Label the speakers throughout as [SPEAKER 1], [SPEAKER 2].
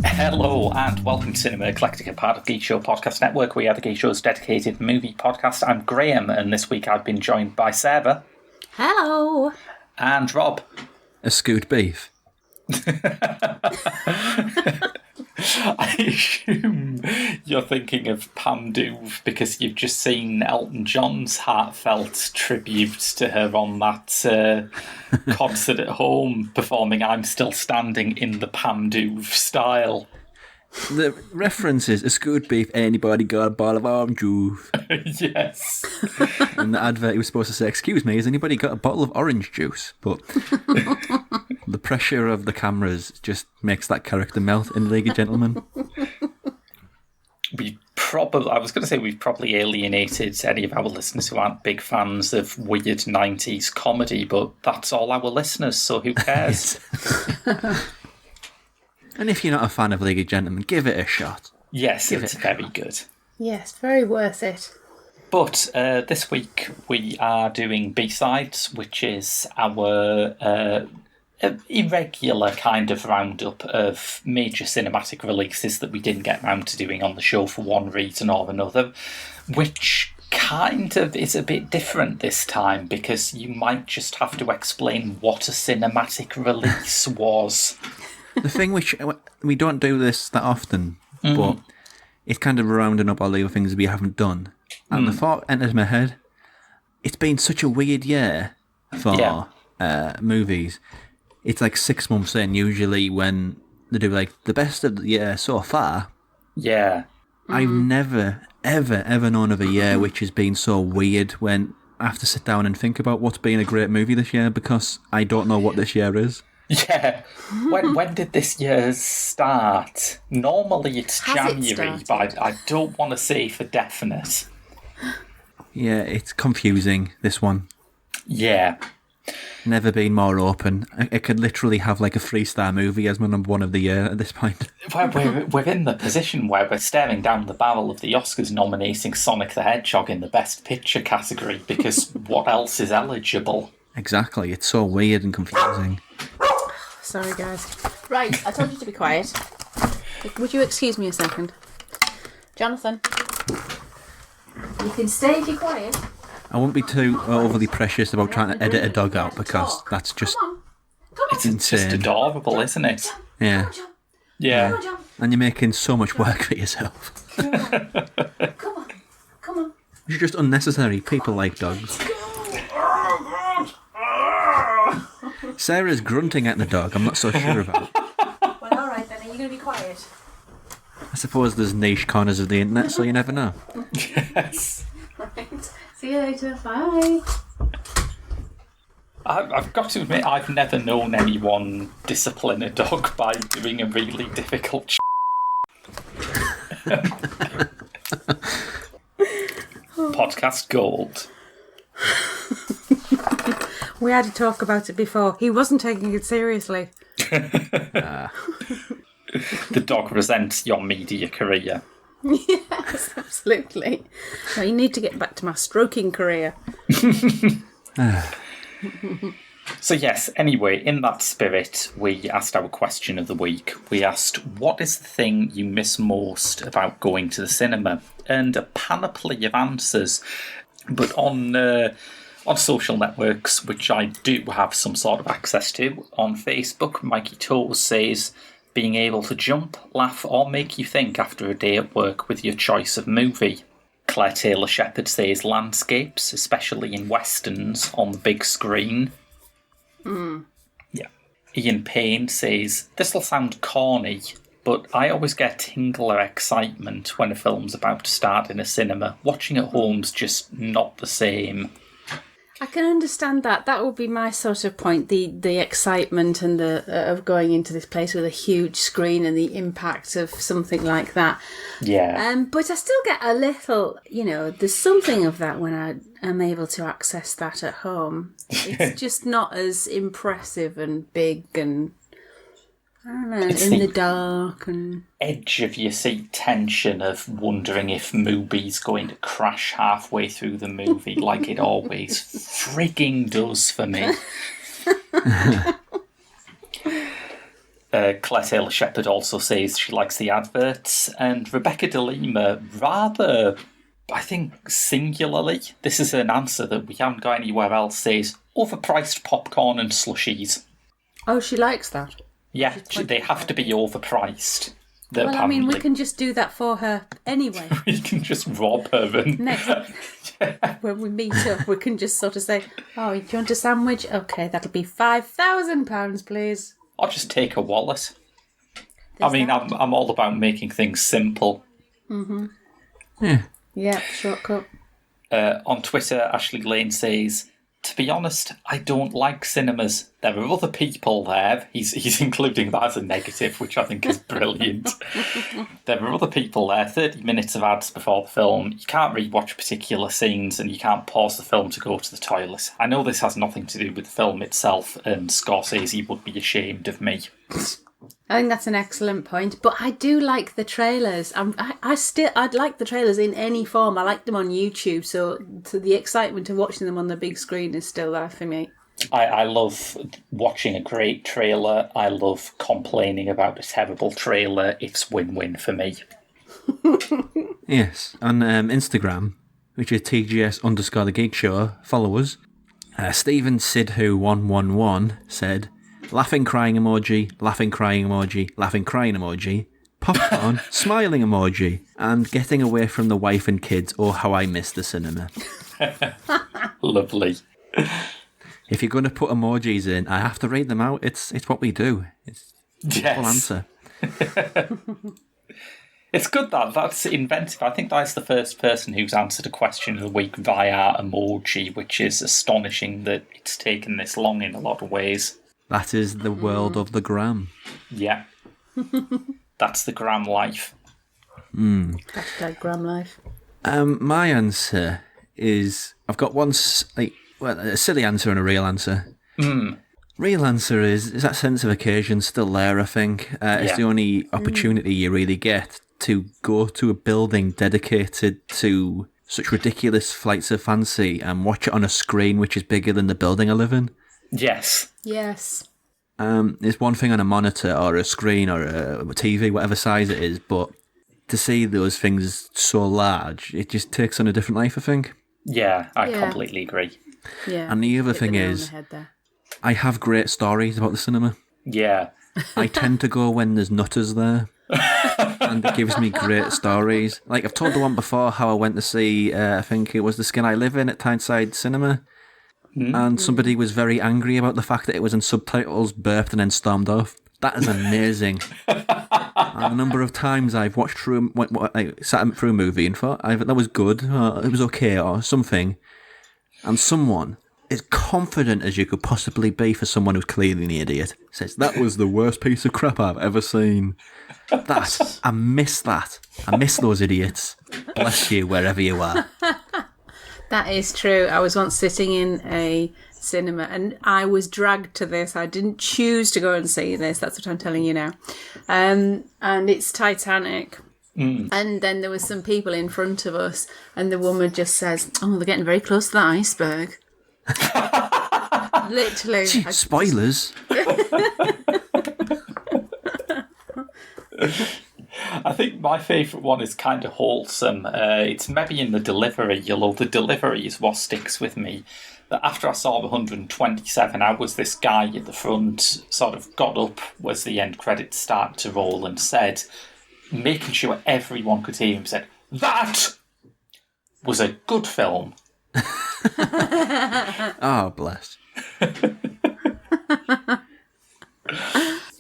[SPEAKER 1] Hello and welcome to Cinema Eclectica, part of Geek Show Podcast Network. We are the Geek Show's dedicated movie podcast. I'm Graham, and this week I've been joined by Sarah.
[SPEAKER 2] Hello.
[SPEAKER 1] And Rob.
[SPEAKER 3] A scoot beef.
[SPEAKER 1] I assume you're thinking of Pam Douve because you've just seen Elton John's heartfelt tribute to her on that concert at home, performing I'm Still Standing in the Pam Douve style.
[SPEAKER 3] The reference is, a scoot beef, anybody got a bottle of orange juice?
[SPEAKER 1] Yes.
[SPEAKER 3] In the advert he was supposed to say, excuse me, has anybody got a bottle of orange juice? But the pressure of the cameras just makes that character melt in League of Gentlemen.
[SPEAKER 1] We've probably alienated any of our listeners who aren't big fans of weird 90s comedy, but that's all our listeners, so who cares?
[SPEAKER 3] And if you're not a fan of League of Gentlemen, give it a shot.
[SPEAKER 1] Yes, it's very good.
[SPEAKER 2] Yes, very worth it.
[SPEAKER 1] But this week we are doing B-Sides, which is our irregular kind of roundup of major cinematic releases that we didn't get round to doing on the show for one reason or another, which kind of is a bit different this time because you might just have to explain what a cinematic release was.
[SPEAKER 3] The thing which, we don't do this that often, but it's kind of rounding up all the other things we haven't done. And the thought entered my head, it's been such a weird year for movies. It's like 6 months in, usually, when they do like the best of the year so far.
[SPEAKER 1] Yeah.
[SPEAKER 3] I've never, ever known of a year which has been so weird when I have to sit down and think about what's been a great movie this year because I don't know what this year is.
[SPEAKER 1] Yeah. When did this year start? Normally it's January, but I don't want to say for definite.
[SPEAKER 3] Yeah, it's confusing, this one.
[SPEAKER 1] Yeah.
[SPEAKER 3] Never been more open. I could literally have like a 3-star movie as my number one of the year at this point.
[SPEAKER 1] We're in the position where we're staring down the barrel of the Oscars nominating Sonic the Hedgehog in the Best Picture category because what else is eligible?
[SPEAKER 3] Exactly, it's so weird and confusing.
[SPEAKER 2] Sorry, guys. Right, I told you to be quiet. Would you excuse me a second? Jonathan. You can stay if you're quiet.
[SPEAKER 3] I won't be too overly precious about trying to edit a dog out because that's just
[SPEAKER 1] It's
[SPEAKER 3] insane.
[SPEAKER 1] just adorable, isn't it?
[SPEAKER 3] Yeah.
[SPEAKER 1] Yeah.
[SPEAKER 3] And you're making so much work for yourself.
[SPEAKER 2] Come on.
[SPEAKER 3] It's just unnecessary. People like dogs. Sarah's grunting at the dog. I'm not so sure about.
[SPEAKER 2] Well, all right then. Are you going to be quiet?
[SPEAKER 3] I suppose there's niche corners of the internet, so you never know.
[SPEAKER 1] Yes.
[SPEAKER 2] Right. See you later. Bye.
[SPEAKER 1] I've got to admit, I've never known anyone discipline a dog by doing a really difficult Podcast gold.
[SPEAKER 2] We had to talk about it before. He wasn't taking it seriously.
[SPEAKER 1] The dog resents your media career.
[SPEAKER 2] Yes, absolutely. So you need to get back to my stroking career.
[SPEAKER 1] So yes, anyway, in that spirit, we asked our question of the week. We asked, what is the thing you miss most about going to the cinema? And a panoply of answers. But on social networks, which I do have some sort of access to, on Facebook, Mikey Toes says, being able to jump, laugh, or make you think after a day at work with your choice of movie. Claire Taylor-Shepherd says landscapes, especially in westerns, on the big screen. Yeah. Ian Payne says, this'll sound corny, but I always get tingler excitement when a film's about to start in a cinema. Watching at home's just not the same.
[SPEAKER 2] I can understand that. That would be my sort of point, the excitement and the of going into this place with a huge screen and the impact of something like that.
[SPEAKER 1] Yeah.
[SPEAKER 2] But I still get a little, there's something of that when I am able to access that at home. It's just not as impressive and big and I don't know, in the dark and...
[SPEAKER 1] edge of your seat tension of wondering if Mubi's going to crash halfway through the movie like it always frigging does for me. Claire Taylor-Shepherd also says she likes the adverts, and Rebecca De Lima rather, I think singularly, this is an answer that we haven't got anywhere else, says overpriced popcorn and slushies.
[SPEAKER 2] Oh, she likes that.
[SPEAKER 1] Yeah, they have to be overpriced.
[SPEAKER 2] Well,
[SPEAKER 1] Apparently.
[SPEAKER 2] I mean, we can just do that for her anyway.
[SPEAKER 1] We can just rob her and...
[SPEAKER 2] Next, when we meet up, we can just sort of say, oh, do you want a sandwich? Okay, that'll be £5,000, please.
[SPEAKER 1] I'll just take a wallet. I'm all about making things simple.
[SPEAKER 2] Mm-hmm.
[SPEAKER 3] Yeah.
[SPEAKER 2] Yeah, shortcut.
[SPEAKER 1] On Twitter, Ashley Lane says, to be honest, I don't like cinemas. There are other people there. He's including that as a negative, which I think is brilliant. There are other people there, 30 minutes of ads before the film. You can't rewatch particular scenes and you can't pause the film to go to the toilet. I know this has nothing to do with the film itself, and Scorsese would be ashamed of me.
[SPEAKER 2] I think that's an excellent point, but I do like the trailers. I'd like the trailers in any form. I like them on YouTube, so the excitement of watching them on the big screen is still there for me.
[SPEAKER 1] I love watching a great trailer. I love complaining about a terrible trailer. It's win-win for me.
[SPEAKER 3] Yes, on Instagram, which is TGS_The Geek Show, follow us. Stephen Sidhu111 said, laughing crying emoji, laughing crying emoji, laughing crying emoji, popcorn, smiling emoji, and getting away from the wife and kids. Oh, how I miss the cinema.
[SPEAKER 1] Lovely.
[SPEAKER 3] If you're going to put emojis in, I have to read them out. It's what we do. It's a full answer.
[SPEAKER 1] It's good that's inventive. I think that's the first person who's answered a question of the week via emoji, which is astonishing that it's taken this long in a lot of ways.
[SPEAKER 3] That is the world of the gram.
[SPEAKER 1] Yeah. That's the gram life.
[SPEAKER 2] Hashtag gram life.
[SPEAKER 3] My answer is, I've got one, a silly answer and a real answer. Real answer is that sense of occasion still there, I think. It's the only opportunity you really get to go to a building dedicated to such ridiculous flights of fancy and watch it on a screen which is bigger than the building I live in.
[SPEAKER 1] Yes.
[SPEAKER 2] Yes.
[SPEAKER 3] It's one thing on a monitor or a screen or a TV, whatever size it is, but to see those things so large, it just takes on a different life, I think.
[SPEAKER 1] Yeah, I completely agree.
[SPEAKER 2] Yeah.
[SPEAKER 3] And the other thing is, I have great stories about the cinema.
[SPEAKER 1] Yeah.
[SPEAKER 3] I tend to go when there's nutters there. And it gives me great stories. Like, I've told the one before how I went to see, I think it was The Skin I Live In at Tyneside Cinema. And somebody was very angry about the fact that it was in subtitles, burped and then stormed off. That is amazing. And the number of times I've watched through, sat through a movie and thought, that was good, or it was okay, or something. And someone, as confident as you could possibly be for someone who's clearly an idiot, says, that was the worst piece of crap I've ever seen. I miss that. I miss those idiots. Bless you, wherever you are.
[SPEAKER 2] That is true. I was once sitting in a cinema and I was dragged to this. I didn't choose to go and see this. That's what I'm telling you now. And it's Titanic. And then there was some people in front of us and the woman just says, oh, they're getting very close to the iceberg. Literally.
[SPEAKER 3] Gee, spoilers.
[SPEAKER 1] I think my favourite one is kind of wholesome. It's maybe in the delivery, although the delivery is what sticks with me. That after I saw the 127 hours, this guy at the front sort of got up as the end credits started to roll and said, making sure everyone could hear him, said, that was a good film.
[SPEAKER 3] Oh, bless.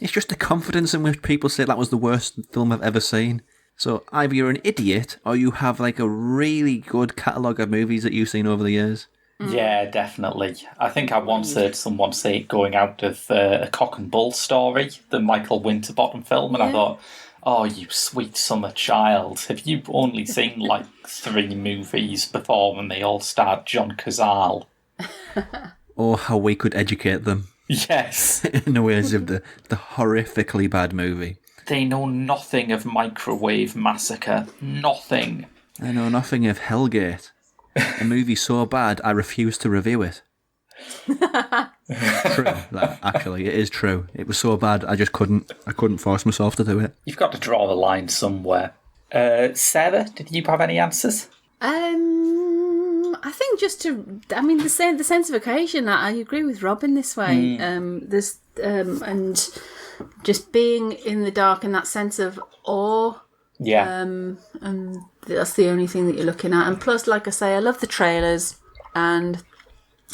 [SPEAKER 3] It's just the confidence in which people say that was the worst film I've ever seen. So either you're an idiot or you have like a really good catalogue of movies that you've seen over the years.
[SPEAKER 1] Yeah, definitely. I think I once heard someone say it going out of A Cock and Bull Story, the Michael Winterbottom film, and I thought, oh, you sweet summer child, have you only seen like 3 movies before when they all starred John Cazale?
[SPEAKER 3] Or how we could educate them.
[SPEAKER 1] Yes.
[SPEAKER 3] in the ways of the horrifically bad movie.
[SPEAKER 1] They know nothing of Microwave Massacre. Nothing.
[SPEAKER 3] I know nothing of Hellgate. A movie so bad, I refuse to review it. True. Actually, it is true. It was so bad, I couldn't force myself to do it.
[SPEAKER 1] You've got to draw the line somewhere. Sarah, did you have any answers?
[SPEAKER 2] I think the sense of occasion. I agree with Rob in this way. There's and just being in the dark and that sense of awe.
[SPEAKER 1] Yeah.
[SPEAKER 2] And that's the only thing that you're looking at. And plus, like I say, I love the trailers, and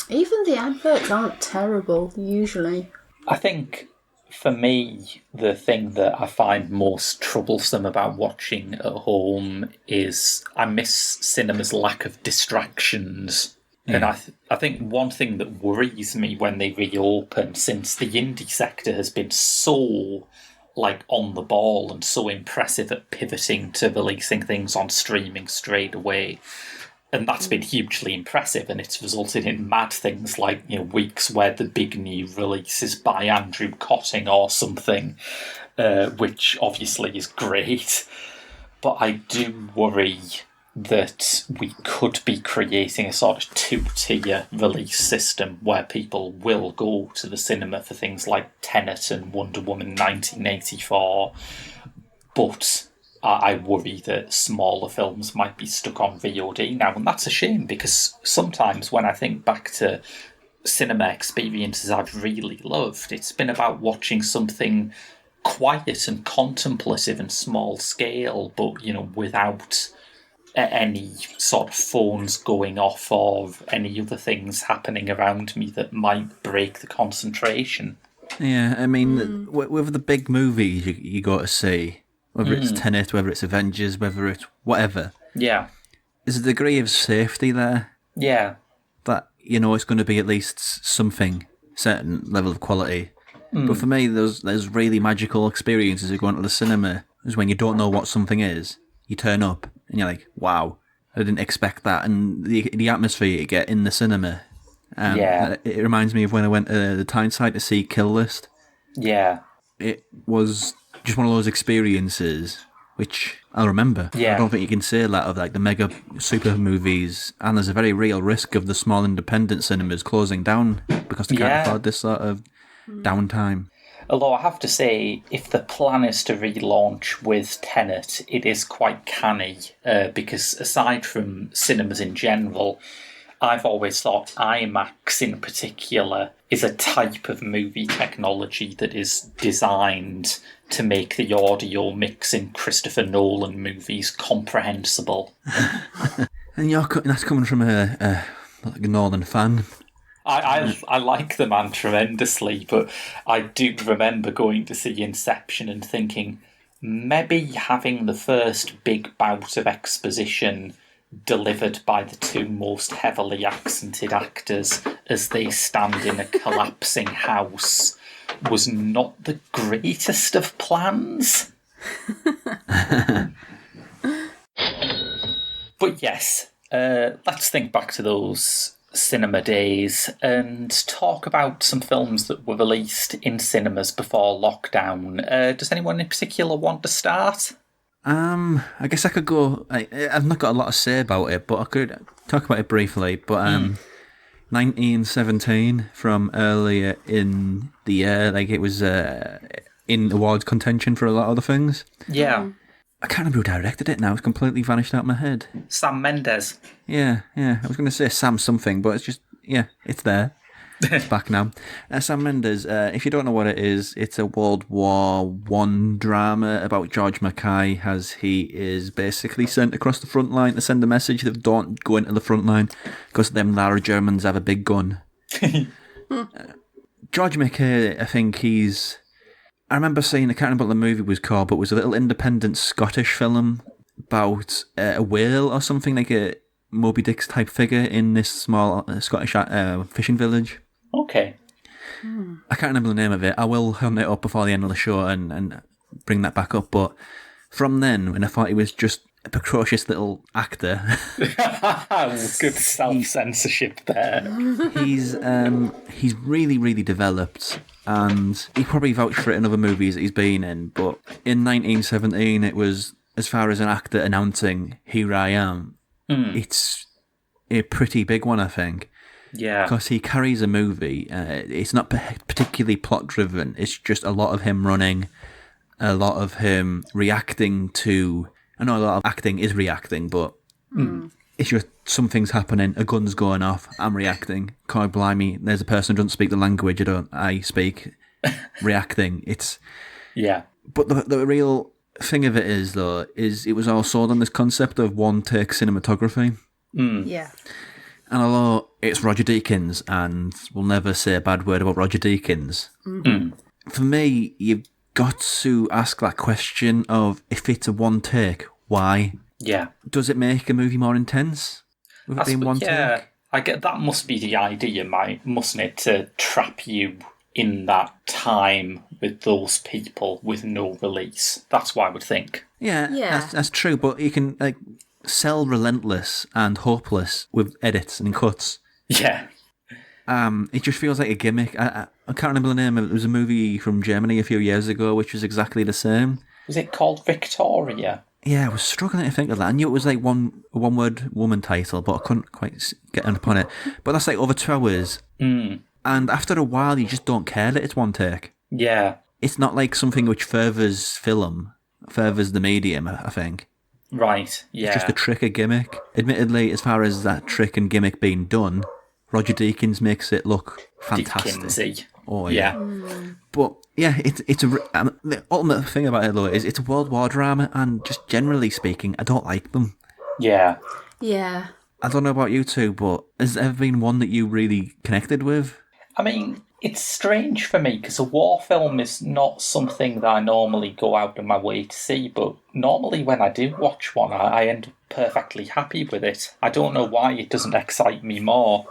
[SPEAKER 2] even the adverts aren't terrible usually.
[SPEAKER 1] I think for me, the thing that I find most troublesome about watching at home is I miss cinema's lack of distractions. And I think one thing that worries me when they reopen, since the indie sector has been so on the ball and so impressive at pivoting to releasing things on streaming straight away, and that's been hugely impressive, and it's resulted in mad things like weeks where the big new release is by Andrew Cotting or something, which obviously is great. But I do worry that we could be creating a sort of two-tier release system where people will go to the cinema for things like Tenet and Wonder Woman 1984, but I worry that smaller films might be stuck on VOD now, and that's a shame, because sometimes when I think back to cinema experiences I've really loved, it's been about watching something quiet and contemplative and small scale, but without any sort of phones going off or any other things happening around me that might break the concentration.
[SPEAKER 3] Yeah, I mean, with the big movies you go to see, whether it's Tenet, whether it's Avengers, whether it's whatever,
[SPEAKER 1] yeah,
[SPEAKER 3] there's a degree of safety there.
[SPEAKER 1] Yeah.
[SPEAKER 3] That, it's going to be at least something, certain level of quality. But for me, there's really magical experiences of going to the cinema, is when you don't know what something is. You turn up and you're like, wow, I didn't expect that. And the atmosphere you get in the cinema. It reminds me of when I went to the Tyneside to see Kill List.
[SPEAKER 1] Yeah.
[SPEAKER 3] It was just one of those experiences which I'll remember.
[SPEAKER 1] Yeah.
[SPEAKER 3] I don't think you can say that of the mega super movies. And there's a very real risk of the small independent cinemas closing down because they can't afford this sort of downtime.
[SPEAKER 1] Although I have to say, if the plan is to relaunch with Tenet, it is quite canny, because aside from cinemas in general, I've always thought IMAX in particular is a type of movie technology that is designed to make the audio mix in Christopher Nolan movies comprehensible.
[SPEAKER 3] And that's coming from a Nolan fan.
[SPEAKER 1] I like the man tremendously, but I do remember going to see Inception and thinking maybe having the first big bout of exposition delivered by the two most heavily accented actors as they stand in a collapsing house was not the greatest of plans. But yes, let's think back to those cinema days and talk about some films that were released in cinemas before lockdown. Does anyone in particular want to start?
[SPEAKER 3] I guess I could go. I've not got a lot to say about it, but I could talk about it briefly. But 1917 from earlier in the year, it was in awards contention for a lot of other things.
[SPEAKER 1] Yeah.
[SPEAKER 3] I can't remember who directed it now. It's completely vanished out of my head.
[SPEAKER 1] Sam Mendes.
[SPEAKER 3] Yeah. I was going to say Sam something, but it's just, it's there. It's back now. Sam Mendes, if you don't know what it is, it's a World War One drama about George Mackay, as he is basically sent across the front line to send a message that don't go into the front line because them Lara Germans have a big gun. George Mackay, I think I remember seeing, I can't remember what the movie was called, but it was a little independent Scottish film about a whale or something, like a Moby Dick's type figure in this small Scottish fishing village.
[SPEAKER 1] Okay.
[SPEAKER 3] I can't remember the name of it. I will hunt it up before the end of the show and bring that back up. But from then, when I thought he was just precocious little actor.
[SPEAKER 1] Good self-censorship there.
[SPEAKER 3] He's really, really developed, and he probably vouched for it in other movies that he's been in. But in 1917, it was, as far as an actor announcing "Here I Am," it's a pretty big one, I think.
[SPEAKER 1] Yeah.
[SPEAKER 3] Because he carries a movie. It's not particularly plot-driven. It's just a lot of him running, a lot of him reacting to... I know a lot of acting is reacting, but it's just something's happening, a gun's going off, I'm reacting. God blimey, there's a person who doesn't speak the language I speak, reacting. It's...
[SPEAKER 1] Yeah.
[SPEAKER 3] But the real thing of it is, though, is it was all sold on this concept of one-take cinematography.
[SPEAKER 2] Yeah.
[SPEAKER 3] And although it's Roger Deakins, and we'll never say a bad word about Roger Deakins, for me, you've got to ask that question of, if it's a one take, why?
[SPEAKER 1] Yeah.
[SPEAKER 3] Does it make a movie more intense with it being one take?
[SPEAKER 1] I get that. Must be the idea, mustn't it, to trap you in that time with those people with no release. That's what I would think.
[SPEAKER 2] Yeah.
[SPEAKER 3] That's true, but you can sell relentless and hopeless with edits and cuts.
[SPEAKER 1] Yeah.
[SPEAKER 3] It just feels like a gimmick. I can't remember the name of it. There was a movie from Germany a few years ago which was exactly the same.
[SPEAKER 1] Was it called Victoria?
[SPEAKER 3] Yeah, I was struggling to think of that. I knew it was like a one-word woman title, but I couldn't quite get upon it. But that's like over 2 hours. And after a while, you just don't care that it's one take.
[SPEAKER 1] Yeah.
[SPEAKER 3] It's not like something which furthers the medium, I think.
[SPEAKER 1] Right, yeah.
[SPEAKER 3] It's just a trick, a gimmick. Admittedly, as far as that trick and gimmick being done, Roger Deakins makes it look fantastic.
[SPEAKER 1] Dickensy.
[SPEAKER 3] Oh, yeah. But, yeah, the ultimate thing about it, though, is it's a World War drama, and just generally speaking, I don't like them.
[SPEAKER 1] Yeah.
[SPEAKER 2] Yeah.
[SPEAKER 3] I don't know about you two, but has there ever been one that you really connected with?
[SPEAKER 1] I mean, it's strange for me because a war film is not something that I normally go out of my way to see, but normally when I do watch one, I end up perfectly happy with it. I don't know why it doesn't excite me more.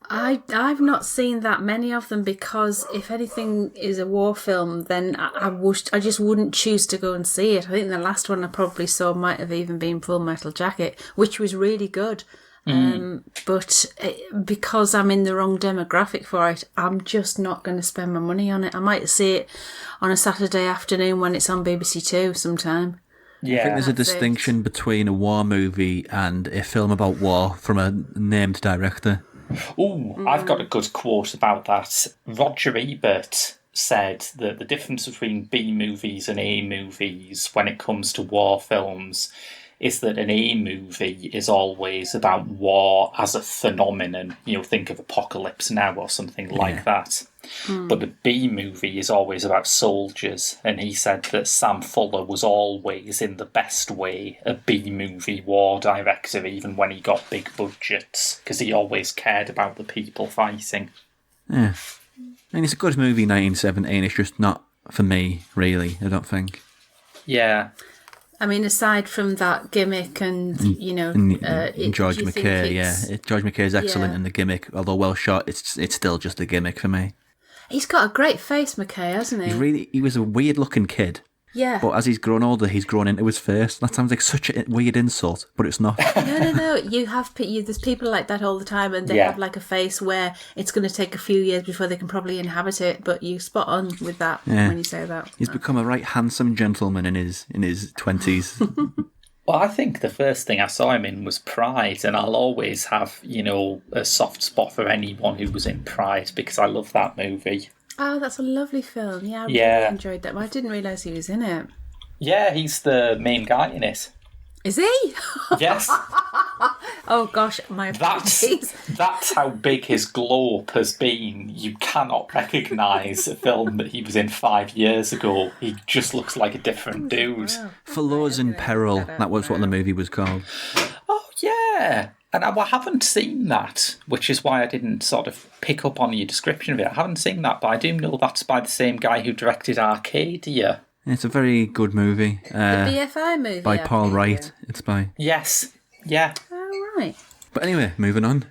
[SPEAKER 2] I've not seen that many of them, because if anything is a war film, then I just wouldn't choose to go and see it. I think the last one I probably saw might have even been Full Metal Jacket, which was really good. But because I'm in the wrong demographic for it, I'm just not going to spend my money on it. I might see it on a Saturday afternoon when it's on BBC Two sometime.
[SPEAKER 1] Yeah.
[SPEAKER 3] I think there's a distinction between a war movie and a film about war from a named director.
[SPEAKER 1] I've got a good quote about that. Roger Ebert said that the difference between B movies and A movies when it comes to war films is that an A movie is always about war as a phenomenon. Think of Apocalypse Now or something like that. But a B movie is always about soldiers. And he said that Sam Fuller was always, in the best way, a B movie war director, even when he got big budgets, because he always cared about the people fighting.
[SPEAKER 3] Yeah. I mean, it's a good movie, 1917. It's just not for me, really, I don't think.
[SPEAKER 1] Yeah.
[SPEAKER 2] I mean, aside from that gimmick and
[SPEAKER 3] George McKay, George McKay is excellent in the gimmick. Although well shot, it's still just a gimmick for me.
[SPEAKER 2] He's got a great face, McKay, hasn't he?
[SPEAKER 3] He was a weird-looking kid.
[SPEAKER 2] Yeah.
[SPEAKER 3] But as he's grown older, he's grown into his face. That sounds like such a weird insult, but it's not.
[SPEAKER 2] No. There's people like that all the time, and they have like a face where it's going to take a few years before they can probably inhabit it. But you spot on with that when you say that.
[SPEAKER 3] He's become a right handsome gentleman in his 20s.
[SPEAKER 1] Well, I think the first thing I saw him in was Pride, and I'll always have, a soft spot for anyone who was in Pride because I love that movie.
[SPEAKER 2] Oh, that's a lovely film. Yeah, I really enjoyed that. But I didn't realise he was in it.
[SPEAKER 1] Yeah, he's the main guy in it.
[SPEAKER 2] Is he?
[SPEAKER 1] Yes.
[SPEAKER 2] Oh gosh, my apologies.
[SPEAKER 1] That's how big his glow up has been. You cannot recognise a film that he was in 5 years ago. He just looks like a different dude.
[SPEAKER 2] Wow.
[SPEAKER 3] Followers in Peril, that was what the movie was called.
[SPEAKER 1] Oh, yeah. And I haven't seen that, which is why I didn't sort of pick up on your description of it. I haven't seen that, but I do know that's by the same guy who directed Arcadia.
[SPEAKER 3] It's a very good movie.
[SPEAKER 2] The BFI movie?
[SPEAKER 3] By Paul Wright. It's by...
[SPEAKER 1] Yes. Yeah.
[SPEAKER 2] Oh, right.
[SPEAKER 3] But anyway, moving on.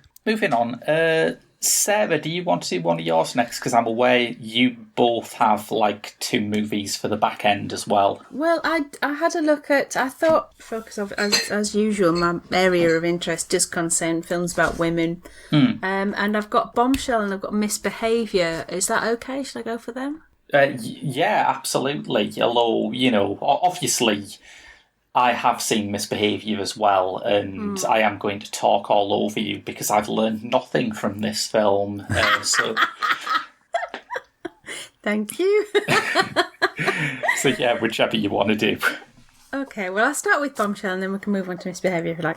[SPEAKER 1] Sarah, do you want to do one of yours next? Because I'm aware you both have like 2 movies for the back end as well.
[SPEAKER 2] Well, I had a look at, I thought, focus of, as usual, my area of interest just concerned films about women. And I've got Bombshell and I've got Misbehaviour. Is that okay? Should I go for them?
[SPEAKER 1] Yeah, absolutely. Although, obviously, I have seen Misbehaviour as well, and I am going to talk all over you because I've learned nothing from this film. So,
[SPEAKER 2] thank you.
[SPEAKER 1] so yeah, whichever you want to do.
[SPEAKER 2] Okay, well, I'll start with Bombshell and then we can move on to Misbehaviour if you like.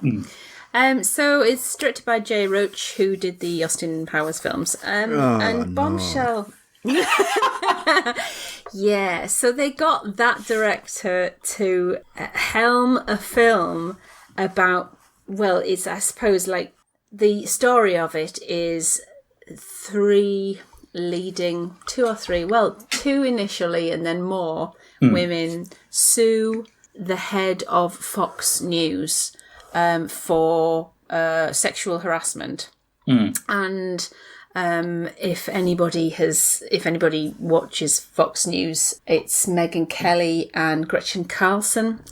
[SPEAKER 2] So it's directed by Jay Roach, who did the Austin Powers films. And Bombshell... Yeah, so they got that director to helm a film about, well, it's, I suppose, like, the story of it is 2 or 3, well, 2 initially and then more women sue the head of Fox News for sexual harassment. And if anybody watches Fox News, it's Megyn Kelly and Gretchen Carlson.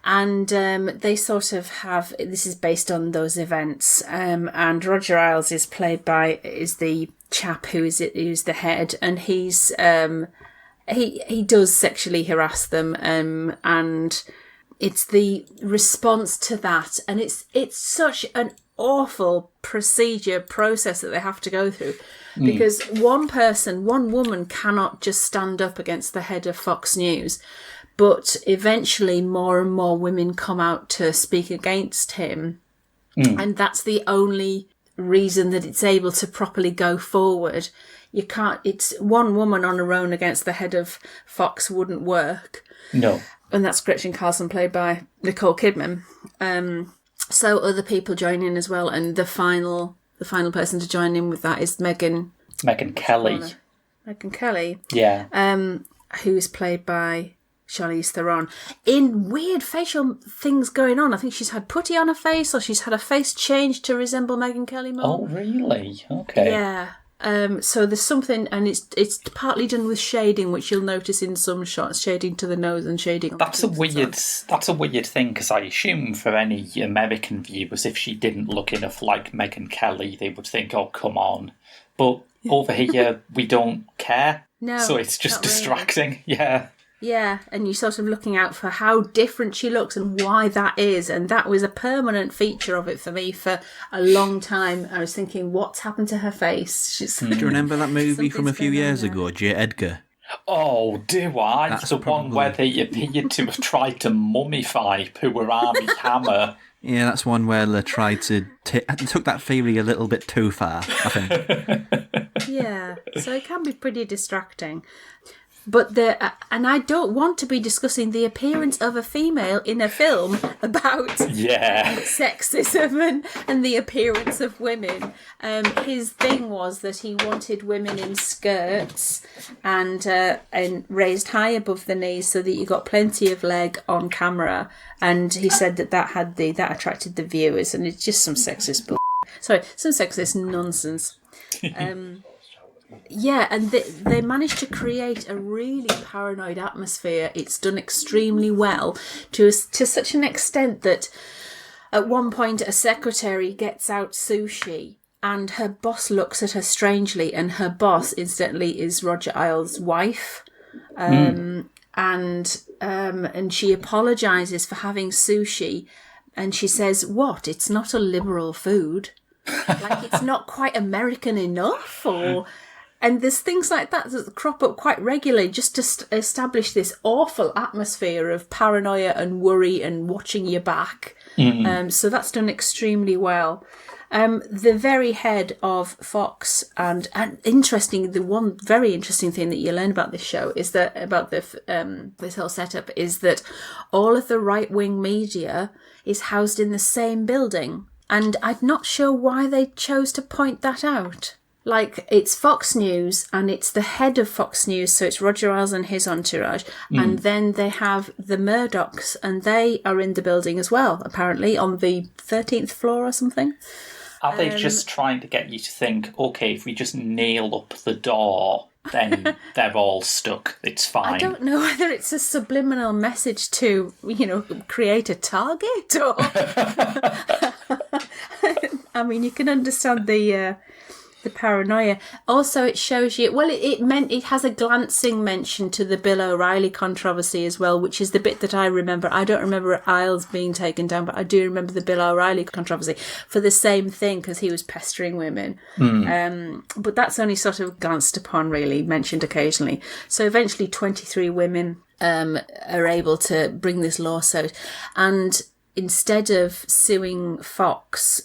[SPEAKER 2] And they sort of have, this is based on those events, and Roger Ailes is the chap who's the head, and he's he does sexually harass them, and it's the response to that, and it's such an awful process that they have to go through, because one woman cannot just stand up against the head of Fox News, but eventually more and more women come out to speak against him, and that's the only reason that it's able to properly go forward. You can't, it's one woman on her own against the head of Fox wouldn't work.
[SPEAKER 1] No.
[SPEAKER 2] And that's Gretchen Carlson, played by Nicole Kidman. So other people join in as well, and the final person to join in with that is Megyn
[SPEAKER 1] Kelly.
[SPEAKER 2] Megyn Kelly.
[SPEAKER 1] Yeah.
[SPEAKER 2] Who is played by Charlize Theron. In weird facial things going on. I think she's had putty on her face, or she's had her face changed to resemble Megyn Kelly more.
[SPEAKER 1] Oh, really? Okay.
[SPEAKER 2] Yeah. So there's something, and it's partly done with shading, which you'll notice in some shots, shading to the nose and shading.
[SPEAKER 1] That's a weird thing, because I assume for any American viewers, if she didn't look enough like Megyn Kelly, they would think, "Oh, come on." But over here, we don't care.
[SPEAKER 2] No,
[SPEAKER 1] so it's just distracting. Really. Yeah.
[SPEAKER 2] Yeah, and you're sort of looking out for how different she looks and why that is. And that was a permanent feature of it for me for a long time. I was thinking, what's happened to her face?
[SPEAKER 3] Do you remember that movie from a few years ago, J. Edgar?
[SPEAKER 1] Oh, do I? That's the one where they appeared to have tried to mummify poor Armie Hammer.
[SPEAKER 3] Yeah, that's one where they tried to took that theory a little bit too far, I think.
[SPEAKER 2] Yeah, so it can be pretty distracting. But and I don't want to be discussing the appearance of a female in a film about sexism and the appearance of women. His thing was that he wanted women in skirts and raised high above the knees so that you got plenty of leg on camera. And he said that attracted the viewers, and it's just some sexist some sexist nonsense. Yeah, and they managed to create a really paranoid atmosphere. It's done extremely well to such an extent that at one point a secretary gets out sushi and her boss looks at her strangely, and her boss, incidentally, is Roger Ailes' wife. And she apologises for having sushi, and she says, "What? It's not a liberal food. Like, it's not quite American enough," or... And there's things like that crop up quite regularly just to establish this awful atmosphere of paranoia and worry and watching your back. So that's done extremely well. The very head of Fox, and the one very interesting thing that you learn about this show is that, about this whole setup, is that all of the right-wing media is housed in the same building. And I'm not sure why they chose to point that out. Like, it's Fox News, and it's the head of Fox News, so it's Roger Ailes and his entourage. And then they have the Murdochs, and they are in the building as well, apparently, on the 13th floor or something.
[SPEAKER 1] Are they just trying to get you to think, okay, if we just nail up the door, then they're all stuck, it's fine?
[SPEAKER 2] I don't know whether it's a subliminal message to, create a target or... I mean, you can understand the paranoia. Also, it shows you... Well, it has a glancing mention to the Bill O'Reilly controversy as well, which is the bit that I remember. I don't remember Isles being taken down, but I do remember the Bill O'Reilly controversy for the same thing, because he was pestering women. But that's only sort of glanced upon, really, mentioned occasionally. So eventually 23 women are able to bring this lawsuit. And... instead of suing Fox,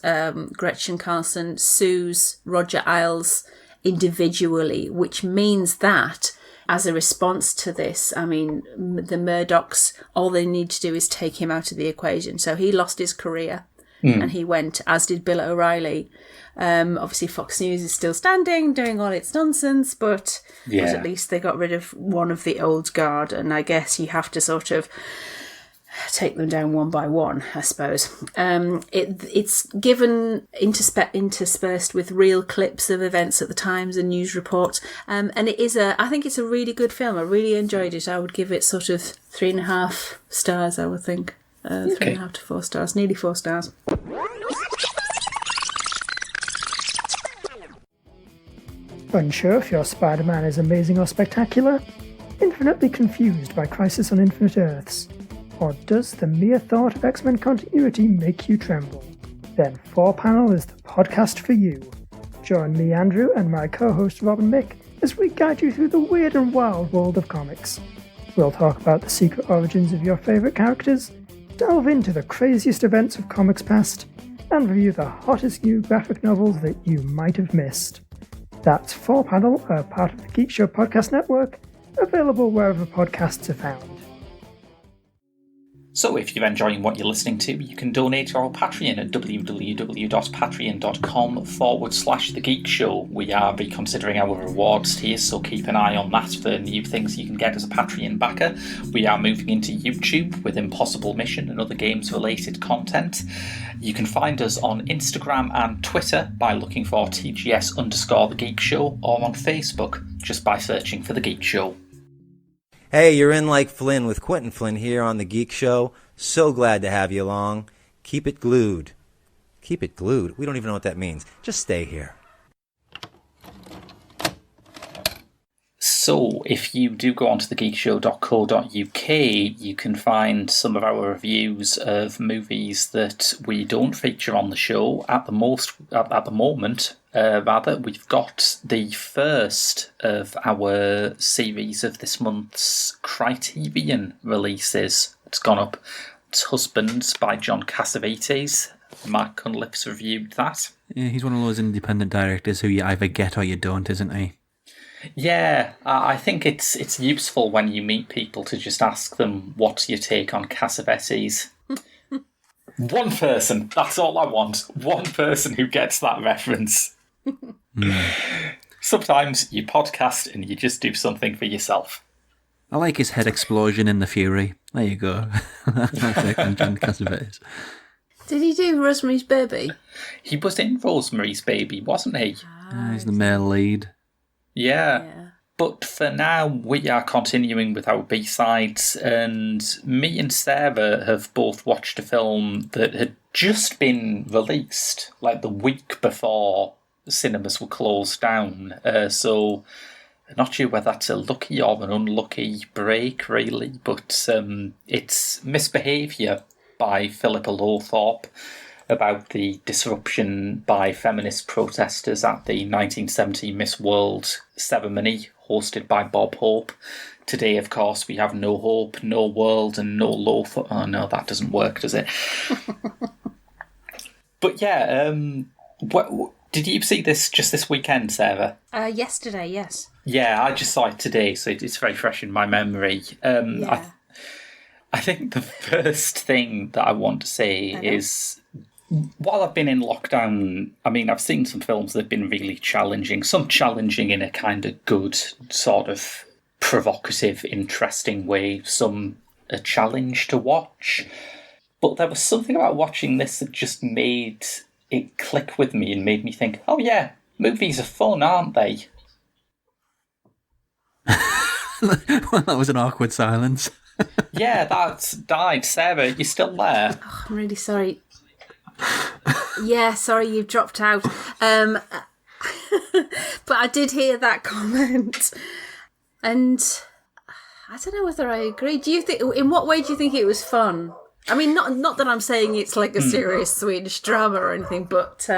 [SPEAKER 2] Gretchen Carlson sues Roger Ailes individually, which means that as a response to this, I mean, the Murdochs, all they need to do is take him out of the equation. So he lost his career and he went, as did Bill O'Reilly. Obviously, Fox News is still standing, doing all its nonsense, but at least they got rid of one of the old guard. And I guess you have to sort of take them down one by one, I suppose. It's given interspersed with real clips of events at the Times and news reports. And I think it's a really good film. I really enjoyed it. I would give it sort of 3.5 stars, I would think. 3.5 to 4 stars, nearly 4 stars.
[SPEAKER 4] Unsure if your Spider-Man is amazing or spectacular? Infinitely confused by Crisis on Infinite Earths? Or does the mere thought of X-Men continuity make you tremble? Then 4Panel is the podcast for you. Join me, Andrew, and my co-host Robin Mick as we guide you through the weird and wild world of comics. We'll talk about the secret origins of your favourite characters, delve into the craziest events of comics past, and review the hottest new graphic novels that you might have missed. That's 4Panel, a part of the Geek Show podcast network, available wherever podcasts are found.
[SPEAKER 1] So if you're enjoying what you're listening to, you can donate to our Patreon at www.patreon.com/The Geek Show. We are reconsidering our rewards tiers, so keep an eye on that for new things you can get as a Patreon backer. We are moving into YouTube with Impossible Mission and other games-related content. You can find us on Instagram and Twitter by looking for TGS_The Geek Show, or on Facebook just by searching for The Geek Show.
[SPEAKER 5] Hey, you're in like Flynn with Quentin Flynn here on The Geek Show. So glad to have you along. Keep it glued. Keep it glued? We don't even know what that means. Just stay here.
[SPEAKER 1] So, if you do go onto thegeekshow.co.uk, you can find some of our reviews of movies that we don't feature on the show at the moment. We've got the first of our series of this month's Criterion releases. It's gone up. It's Husbands by John Cassavetes. Mark Cunliffe's reviewed that.
[SPEAKER 3] Yeah, he's one of those independent directors who you either get or you don't, isn't he?
[SPEAKER 1] Yeah, I think it's useful when you meet people to just ask them, what's your take on Cassavetes? One person, that's all I want. One person who gets that reference. Sometimes you podcast and you just do something for yourself.
[SPEAKER 3] I like his head explosion in The Fury. There you go. That's my take on John Cassavetes.
[SPEAKER 2] Did he do Rosemary's Baby?
[SPEAKER 1] He was in Rosemary's Baby, wasn't he?
[SPEAKER 3] He's the male lead.
[SPEAKER 1] Yeah. But for now, we are continuing with our B-sides, and me and Sarah have both watched a film that had just been released, like the week before cinemas were closed down. So I'm not sure whether that's a lucky or an unlucky break, really, but it's Misbehaviour by Philippa Lowthorpe, about the disruption by feminist protesters at the 1970 Miss World ceremony hosted by Bob Hope. Today, of course, we have no hope, no world, and no Lowthorpe. Oh no, that doesn't work, does it? But yeah, did you see this just this weekend, Sarah?
[SPEAKER 2] Yesterday, yes.
[SPEAKER 1] Yeah, I just saw it today, so it's very fresh in my memory. I think the first thing that I want to say is, while I've been in lockdown, I mean, I've seen some films that have been really challenging, some challenging in a kind of good, sort of provocative, interesting way, some a challenge to watch. But there was something about watching this that just made it clicked with me and made me think, oh yeah, movies are fun, aren't they?
[SPEAKER 3] Well, that was an awkward silence.
[SPEAKER 1] Yeah, that's died. Sarah, you still there?
[SPEAKER 2] Oh, I'm really sorry. Yeah, sorry, you've dropped out. But I did hear that comment. And I don't know whether I agree. Do you think, in what way do you think it was fun? I mean, not that I'm saying it's like a serious Swedish drama or anything, but...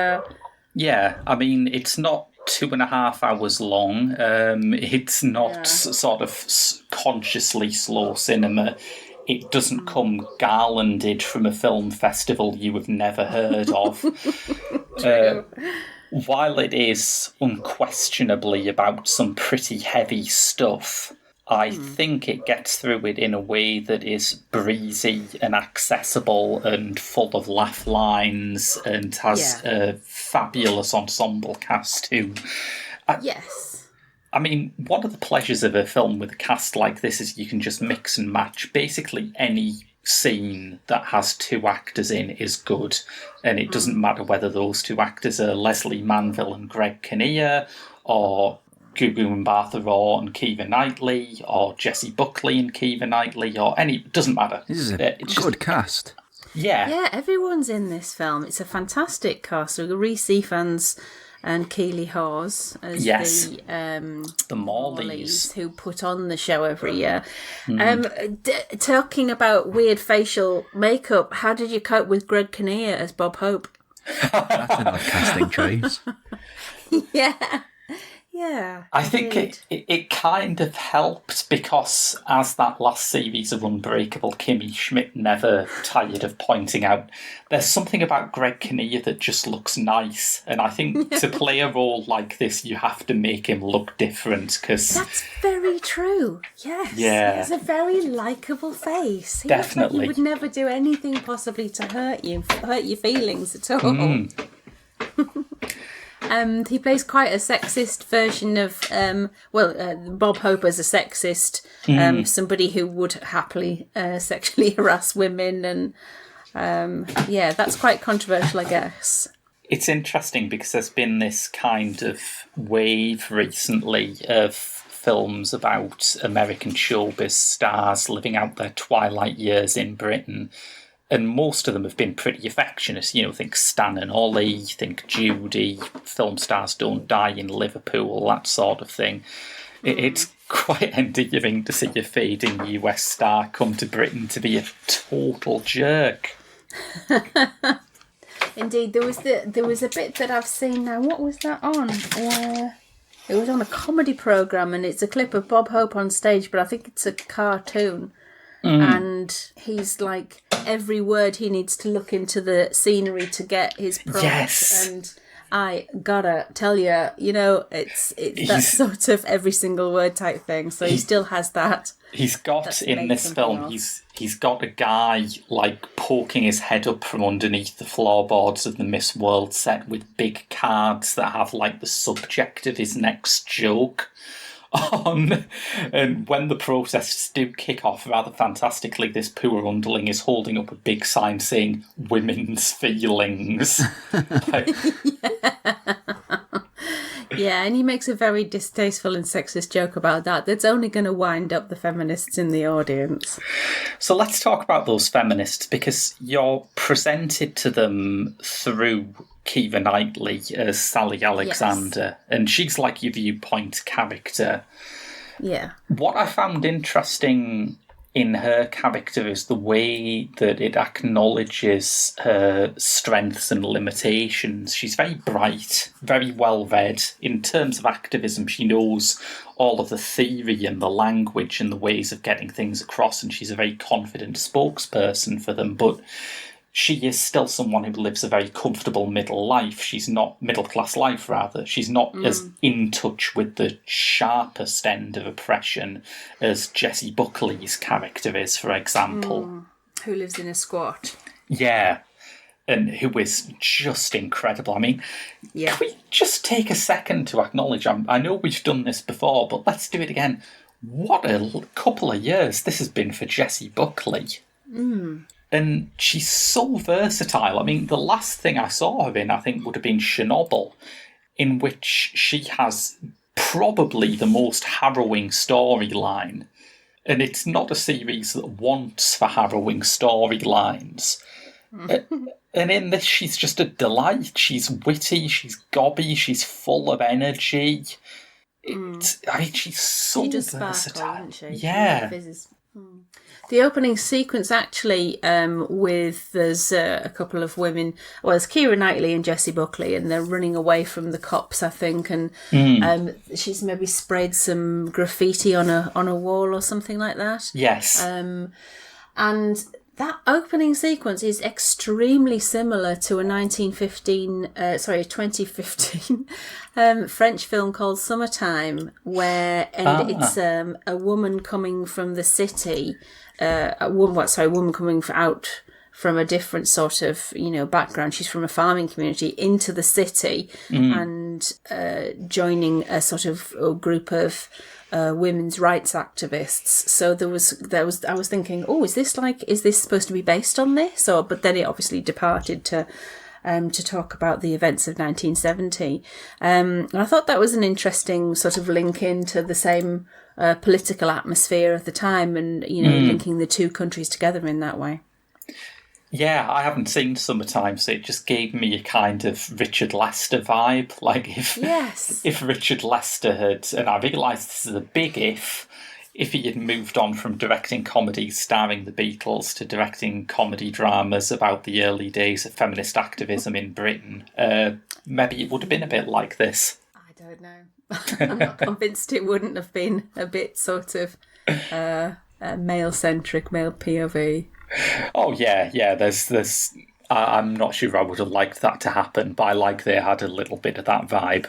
[SPEAKER 1] Yeah, I mean, it's not 2.5 hours long. It's not sort of consciously slow cinema. It doesn't come garlanded from a film festival you have never heard of. While it is unquestionably about some pretty heavy stuff, I think it gets through it in a way that is breezy and accessible and full of laugh lines and has a fabulous ensemble cast too.
[SPEAKER 2] Yes.
[SPEAKER 1] I mean, one of the pleasures of a film with a cast like this is you can just mix and match. Basically, any scene that has 2 actors in is good, and it doesn't matter whether those 2 actors are Leslie Manville and Greg Kinnear, or Gugu Mbatha Raw and Keira Knightley, or Jessie Buckley and Keira Knightley, or any... It doesn't matter.
[SPEAKER 3] This is a good cast.
[SPEAKER 1] Yeah.
[SPEAKER 2] Yeah, everyone's in this film. It's a fantastic cast. We've got Rhys Ifans and Keely Hawes as the
[SPEAKER 1] Morleys
[SPEAKER 2] who put on the show every year. Talking about weird facial makeup, how did you cope with Greg Kinnear as Bob Hope?
[SPEAKER 3] That's an odd casting choice.
[SPEAKER 2] Yeah,
[SPEAKER 1] I think it kind of helped because, as that last series of Unbreakable Kimmy Schmidt never tired of pointing out, there's something about Greg Kinnear that just looks nice. And I think to play a role like this, you have to make him look different. Cause,
[SPEAKER 2] that's very true. Yes.
[SPEAKER 1] Yeah.
[SPEAKER 2] He has a very likeable face. He
[SPEAKER 1] Definitely.
[SPEAKER 2] looks like he would never do anything possibly to hurt your feelings at all. He plays quite a sexist version of, Bob Hope as a sexist, somebody who would happily sexually harass women. And that's quite controversial, I guess.
[SPEAKER 1] It's interesting because there's been this kind of wave recently of films about American showbiz stars living out their twilight years in Britain. And most of them have been pretty affectionate. You know, think Stan and Ollie, think Judy, film stars don't die in Liverpool, that sort of thing. It's quite endearing to see a fading US star come to Britain to be a total jerk.
[SPEAKER 2] Indeed, there was a bit that I've seen now. What was that on? It was on a comedy programme, and it's a clip of Bob Hope on stage, but I think it's a cartoon. And he's like, every word he needs to look into the scenery to get his prompt.
[SPEAKER 1] Yes.
[SPEAKER 2] And I gotta tell you, it's that sort of every single word type thing. So he still has that.
[SPEAKER 1] He's got in this film, he's got a guy like poking his head up from underneath the floorboards of the Miss World set with big cards that have like the subject of his next joke on. And when the processes do kick off rather fantastically, this poor underling is holding up a big sign saying women's feelings.
[SPEAKER 2] Yeah, and he makes a very distasteful and sexist joke about that. That's only going to wind up the feminists in the audience.
[SPEAKER 1] So let's talk about those feminists, because you're presented to them through Keira Knightley as Sally Alexander, and she's like your viewpoint character.
[SPEAKER 2] Yeah.
[SPEAKER 1] What I found interesting in her character is the way that it acknowledges her strengths and limitations. She's very bright, very well read. In terms of activism, she knows all of the theory and the language and the ways of getting things across, and she's a very confident spokesperson for them. But she is still someone who lives a very comfortable middle class life. She's not as in touch with the sharpest end of oppression as Jessie Buckley's character is, for example.
[SPEAKER 2] Who lives in a squat.
[SPEAKER 1] Yeah, and who is just incredible. I mean, can we just take a second to acknowledge, I know we've done this before, but let's do it again. What a couple of years this has been for Jessie Buckley. And she's so versatile. I mean, the last thing I saw her in, I think, would have been Chernobyl, in which she has probably the most harrowing storyline. And it's not a series that wants for harrowing storylines. And in this, she's just a delight. She's witty, she's gobby, she's full of energy. I mean, she's so
[SPEAKER 2] She does sparkle,
[SPEAKER 1] versatile.
[SPEAKER 2] doesn't she?
[SPEAKER 1] Yeah.
[SPEAKER 2] She fizzes. The opening sequence, actually, with there's a couple of women. Well, it's Keira Knightley and Jessie Buckley, and they're running away from the cops, I think. And she's maybe sprayed some graffiti on a wall or something like that.
[SPEAKER 1] Yes.
[SPEAKER 2] And that opening sequence is extremely similar to a 2015 French film called Summertime, it's a woman coming from the city, a woman coming out from a different sort of, background. She's from a farming community into the city and joining a sort of group of women's rights activists. So I was thinking, is this supposed to be based on this? But then it obviously departed to talk about the events of 1970. And I thought that was an interesting sort of link into the same political atmosphere of the time, and linking the two countries together in that way.
[SPEAKER 1] Yeah, I haven't seen Summertime, so it just gave me a kind of Richard Lester vibe. Like if Richard Lester had, and I realise this is a big if he had moved on from directing comedies starring the Beatles to directing comedy dramas about the early days of feminist activism in Britain, maybe it would have been a bit like this.
[SPEAKER 2] I don't know. I'm not convinced it wouldn't have been a bit sort of male-centric, male POV.
[SPEAKER 1] Oh yeah. There's. I'm not sure I would have liked that to happen, but I like they had a little bit of that vibe.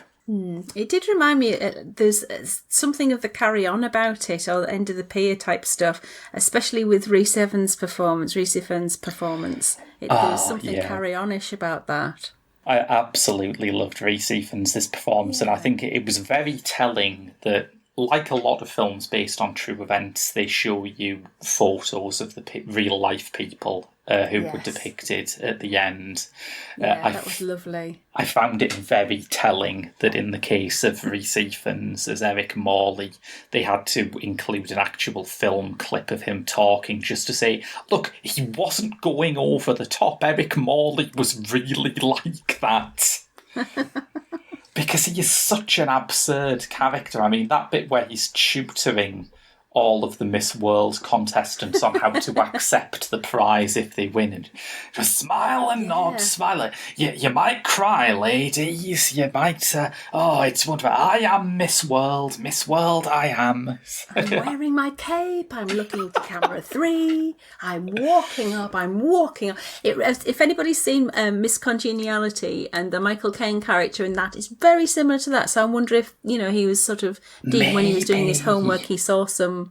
[SPEAKER 2] It did remind me. There's something of the Carry On about it, or End of the Pier type stuff, especially with Rhys Ifans' performance. There was something Carry On-ish about that.
[SPEAKER 1] I absolutely loved Rhys Ifans' performance, and I think it was very telling that, like a lot of films based on true events, they show you photos of the real-life people who were depicted at the end.
[SPEAKER 2] That was lovely.
[SPEAKER 1] I found it very telling that in the case of Rhys Ifans as Eric Morley, they had to include an actual film clip of him talking just to say, look, he wasn't going over the top. Eric Morley was really like that. Because he is such an absurd character. I mean, that bit where he's tutoring all of the Miss World contestants on how to accept the prize if they win. And just smile and nod, smile. You might cry, ladies. You might, it's wonderful. I am Miss World. Miss World, I am.
[SPEAKER 2] I'm wearing my cape. I'm looking to camera 3. I'm walking up. If anybody's seen Miss Congeniality, and the Michael Caine character in that is very similar to that. So I wonder if, he was sort of deep when he was doing his homework, he saw some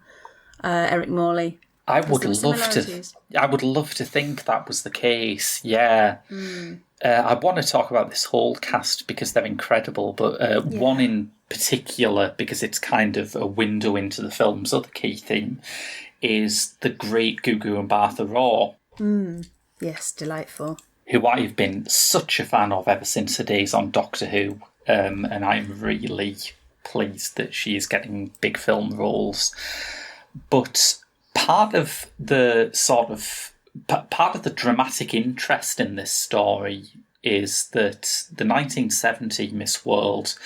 [SPEAKER 2] Eric Morley.
[SPEAKER 1] I would love to think that was the case. Yeah. I want to talk about this whole cast because they're incredible, but one in particular, because it's kind of a window into the film's other key theme, is the great Gugu Mbatha-Raw.
[SPEAKER 2] Yes, delightful.
[SPEAKER 1] Who I've been such a fan of ever since her days on Doctor Who, and I'm really pleased that she is getting big film roles. But part of the dramatic interest in this story is that the 1970 Miss World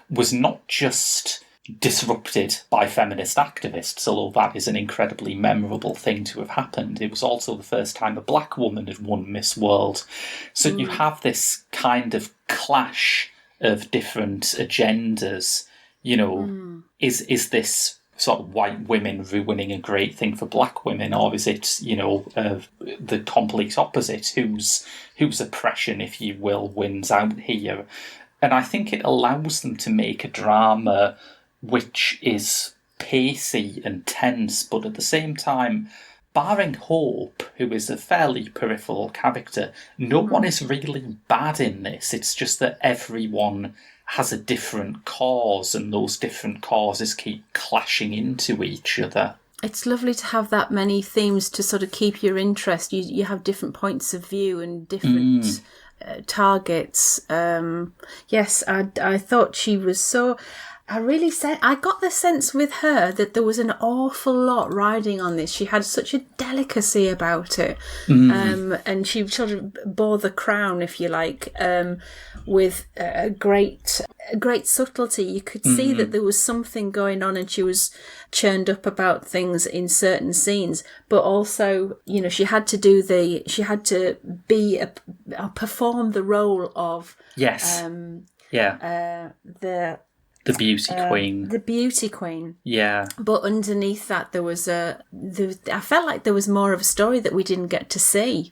[SPEAKER 1] was not just disrupted by feminist activists, although that is an incredibly memorable thing to have happened. It was also the first time a black woman had won Miss World. So you have this kind of clash of different agendas. Is this sort of white women ruining a great thing for black women, or is it, the complete opposite? Whose oppression, if you will, wins out here? And I think it allows them to make a drama which is pacey and tense, but at the same time, barring Hope, who is a fairly peripheral character, no one is really bad in this. It's just that everyone has a different cause, and those different causes keep clashing into each other.
[SPEAKER 2] It's lovely to have that many themes to sort of keep your interest. You have different points of view and different targets. Yes, I thought she was so... I got the sense with her that there was an awful lot riding on this. She had such a delicacy about it. And she sort of bore the crown, if you like, with a great subtlety. You could see that there was something going on, and she was churned up about things in certain scenes, but also, you know, she had to perform the role of
[SPEAKER 1] the beauty queen.
[SPEAKER 2] The beauty queen.
[SPEAKER 1] Yeah.
[SPEAKER 2] But underneath that, I felt like there was more of a story that we didn't get to see.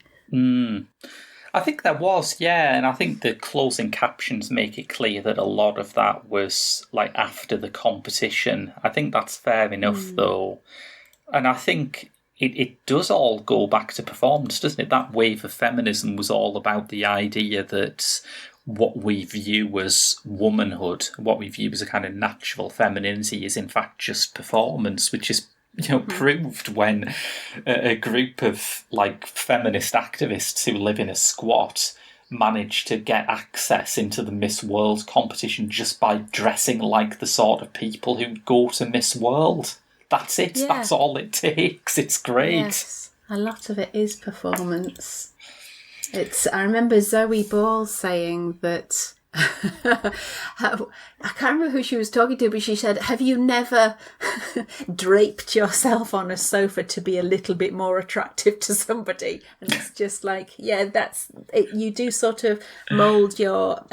[SPEAKER 1] I think there was, yeah, and I think the closing captions make it clear that a lot of that was like after the competition. I think that's fair enough, though. And I think it does all go back to performance, doesn't it? That wave of feminism was all about the idea that what we view as womanhood, what we view as a kind of natural femininity, is in fact just performance, which is, you know, proved when a group of like feminist activists who live in a squat managed to get access into the Miss World competition just by dressing like the sort of people who go to Miss World. That's it.
[SPEAKER 2] Yeah.
[SPEAKER 1] That's all it takes. It's great.
[SPEAKER 2] Yes, a lot of it is performance. I remember Zoe Ball saying that, I can't remember who she was talking to, but she said, have you never draped yourself on a sofa to be a little bit more attractive to somebody? And it's just like, yeah, that's it. You do sort of mould your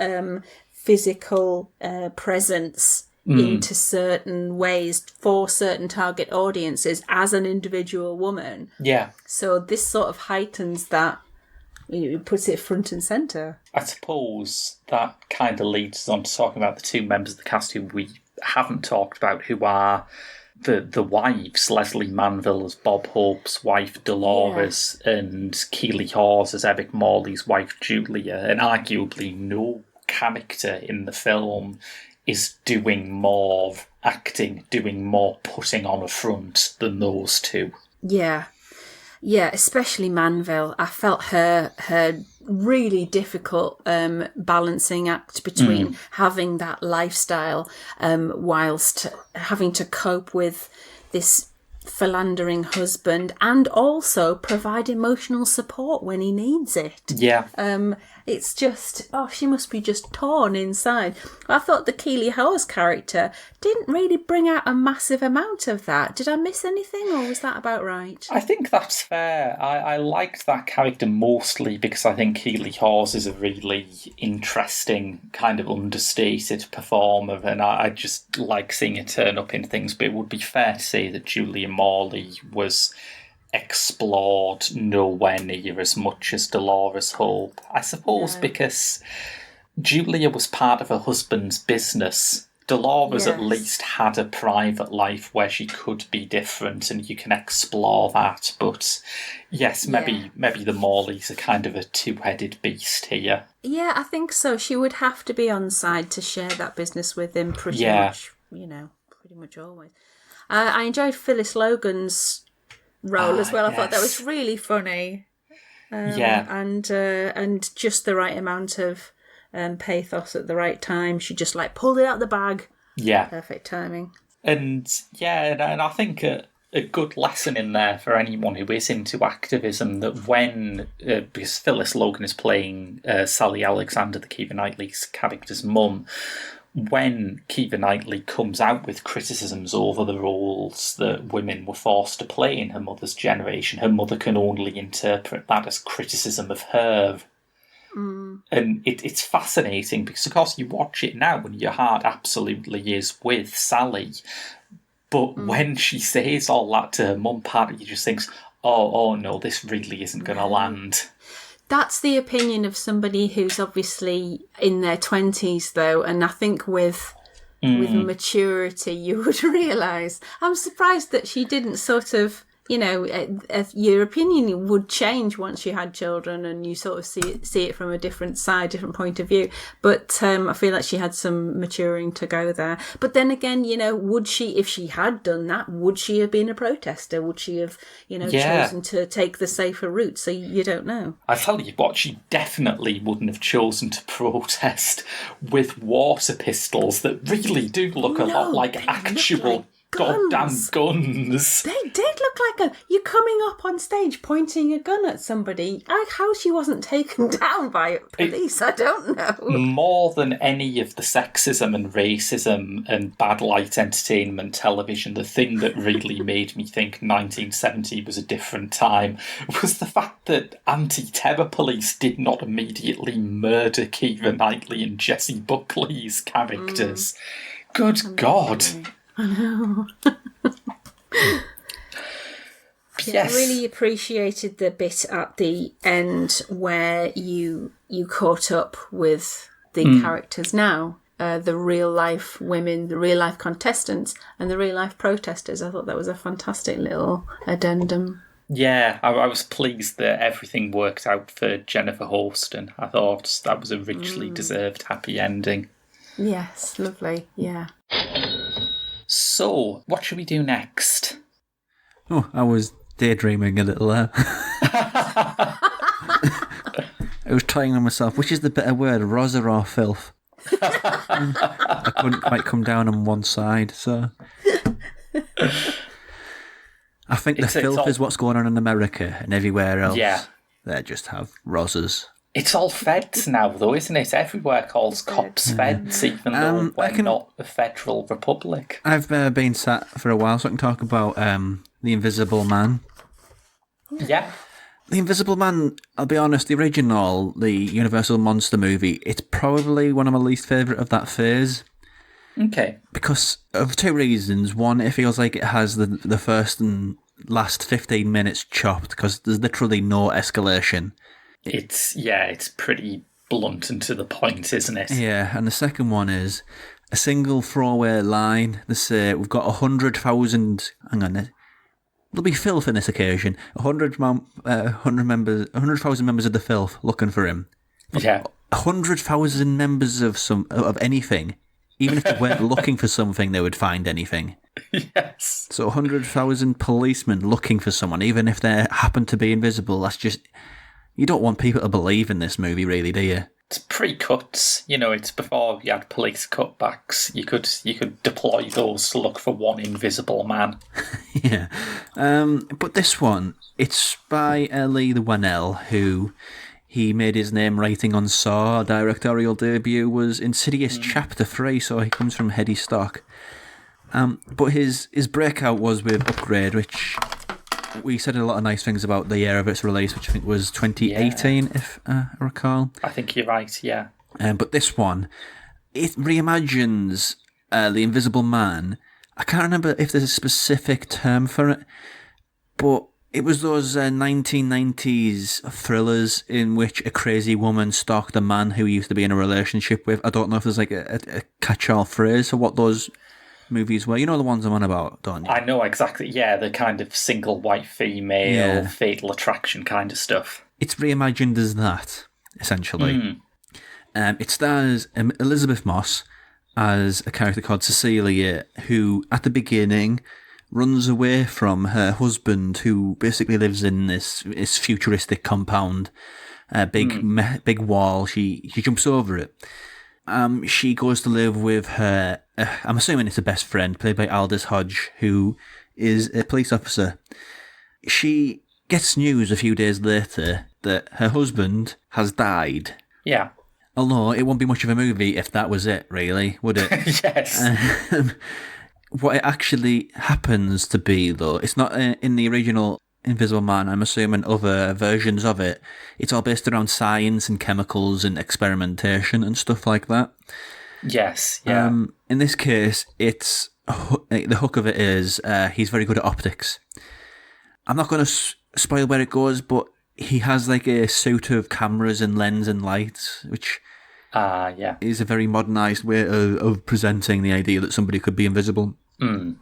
[SPEAKER 2] physical presence into certain ways for certain target audiences as an individual woman.
[SPEAKER 1] Yeah.
[SPEAKER 2] So this sort of heightens that. It puts it front and centre.
[SPEAKER 1] I suppose that kind of leads us on to talking about the two members of the cast who we haven't talked about, who are the wives, Leslie Manville as Bob Hope's wife Dolores, and Keely Hawes as Eric Morley's wife Julia. And arguably no character in the film is doing more acting, doing more putting on a front than those two.
[SPEAKER 2] Yeah. Yeah, especially Manville. I felt her really difficult balancing act between having that lifestyle whilst having to cope with this philandering husband and also provide emotional support when he needs it.
[SPEAKER 1] Yeah.
[SPEAKER 2] It's just, she must be just torn inside. I thought the Keely Hawes character didn't really bring out a massive amount of that. Did I miss anything, or was that about right?
[SPEAKER 1] I think that's fair. I liked that character mostly because I think Keely Hawes is a really interesting, kind of understated performer, and I just like seeing her turn up in things. But it would be fair to say that Julia Morley was explored nowhere near as much as Dolores Hope. I suppose because Julia was part of her husband's business. Dolores at least had a private life where she could be different, and you can explore that. But yes, maybe the Morleys are kind of a two-headed beast here.
[SPEAKER 2] Yeah, I think so. She would have to be on side to share that business with him pretty much, pretty much always. I enjoyed Phyllis Logan's role as well. I thought that was really funny. And just the right amount of pathos at the right time. She just like pulled it out of the bag. Yeah. Perfect timing.
[SPEAKER 1] And and I think a good lesson in there for anyone who is into activism, that when, because Phyllis Logan is playing Sally Alexander, the Keira Knightley's character's mum, when Keira Knightley comes out with criticisms over the roles that women were forced to play in her mother's generation, her mother can only interpret that as criticism of her. And it's fascinating because, of course, you watch it now and your heart absolutely is with Sally. But when she says all that to her mum, part of you just thinks, oh no, this really isn't going to land.
[SPEAKER 2] That's the opinion of somebody who's obviously in their 20s, though, and I think with maturity you would realise. I'm surprised that she didn't sort of, you know, your opinion would change once you had children and you sort of see it from a different side, different point of view. But I feel like she had some maturing to go there. But then again, you know, would she, if she had done that, would she have been a protester? Would she have, you know, chosen to take the safer route? So you don't know.
[SPEAKER 1] I tell you what, she definitely wouldn't have chosen to protest with water pistols that really do look a lot like actual goddamn guns.
[SPEAKER 2] They did look like you're coming up on stage pointing a gun at somebody. How she wasn't taken down by police, I don't know.
[SPEAKER 1] More than any of the sexism and racism and bad light entertainment television, the thing that really made me think 1970 was a different time was the fact that anti-terror police did not immediately murder Keira Knightley and Jessie Buckley's characters. Good God.
[SPEAKER 2] I know.
[SPEAKER 1] Yes.
[SPEAKER 2] I really appreciated the bit at the end where you caught up with the characters now, the real life women, the real life contestants, and the real life protesters. I thought that was a fantastic little addendum.
[SPEAKER 1] Yeah, I was pleased that everything worked out for Jennifer Houston. I thought that was a richly deserved happy ending.
[SPEAKER 2] Yes, lovely. Yeah.
[SPEAKER 1] So, what should we do next?
[SPEAKER 3] Oh, I was daydreaming a little there. I was trying on myself, which is the better word, rosa or filth? I couldn't quite come down on one side, so... I think the filth is what's going on in America, and everywhere else, they just have rosas.
[SPEAKER 1] It's all feds now, though, isn't it? Everywhere calls cops feds, even though we're not a federal republic.
[SPEAKER 3] I've been sat for a while, so I can talk about The Invisible Man.
[SPEAKER 1] Yeah.
[SPEAKER 3] The Invisible Man, I'll be honest, the original, the Universal Monster movie, it's probably one of my least favourite of that phase.
[SPEAKER 1] Okay.
[SPEAKER 3] Because of two reasons. One, it feels like it has the first and last 15 minutes chopped, because there's literally no escalation.
[SPEAKER 1] It's pretty blunt and to the point, isn't it?
[SPEAKER 3] Yeah, and the second one is a single throwaway line. They say, we've got 100,000... Hang on, there'll be filth in this occasion. 100,000 members of the filth looking for him.
[SPEAKER 1] Yeah.
[SPEAKER 3] 100,000 members of anything. Even if they weren't looking for something, they would find anything.
[SPEAKER 1] Yes.
[SPEAKER 3] So 100,000 policemen looking for someone, even if they happen to be invisible, that's just... You don't want people to believe in this movie, really, do you?
[SPEAKER 1] It's pre-cuts. You know, it's before you had police cutbacks. You could deploy those to look for one invisible man.
[SPEAKER 3] Yeah. But this one, it's by Lee the Whannell, who he made his name writing on Saw. Our directorial debut was Insidious Chapter 3, so he comes from heady stock. But his breakout was with Upgrade, which... We said a lot of nice things about the year of its release, which I think was 2018, if I recall.
[SPEAKER 1] I think you're right, yeah.
[SPEAKER 3] But this one, it reimagines The Invisible Man. I can't remember if there's a specific term for it, but it was those 1990s thrillers in which a crazy woman stalked a man who he used to be in a relationship with. I don't know if there's like a catch-all phrase for what those movies were. You know the ones I'm on about, don't you?
[SPEAKER 1] I know exactly, yeah, the kind of single white female, fatal attraction kind of stuff.
[SPEAKER 3] It's reimagined as that, essentially. It stars Elizabeth Moss as a character called Cecilia, who, at the beginning, runs away from her husband, who basically lives in this futuristic compound, big wall. She jumps over it. She goes to live with her, I'm assuming it's her best friend, played by Aldous Hodge, who is a police officer. She gets news a few days later that her husband has died.
[SPEAKER 1] Yeah.
[SPEAKER 3] Although it won't be much of a movie if that was it, really, would it?
[SPEAKER 1] Yes.
[SPEAKER 3] What it actually happens to be, though, it's not in the original Invisible Man, I'm assuming other versions of it. It's all based around science and chemicals and experimentation and stuff like that.
[SPEAKER 1] Yes, yeah.
[SPEAKER 3] In this case, it's the hook of it is he's very good at optics. I'm not going to spoil where it goes, but he has like a suit of cameras and lens and lights, which is a very modernised way of presenting the idea that somebody could be invisible. And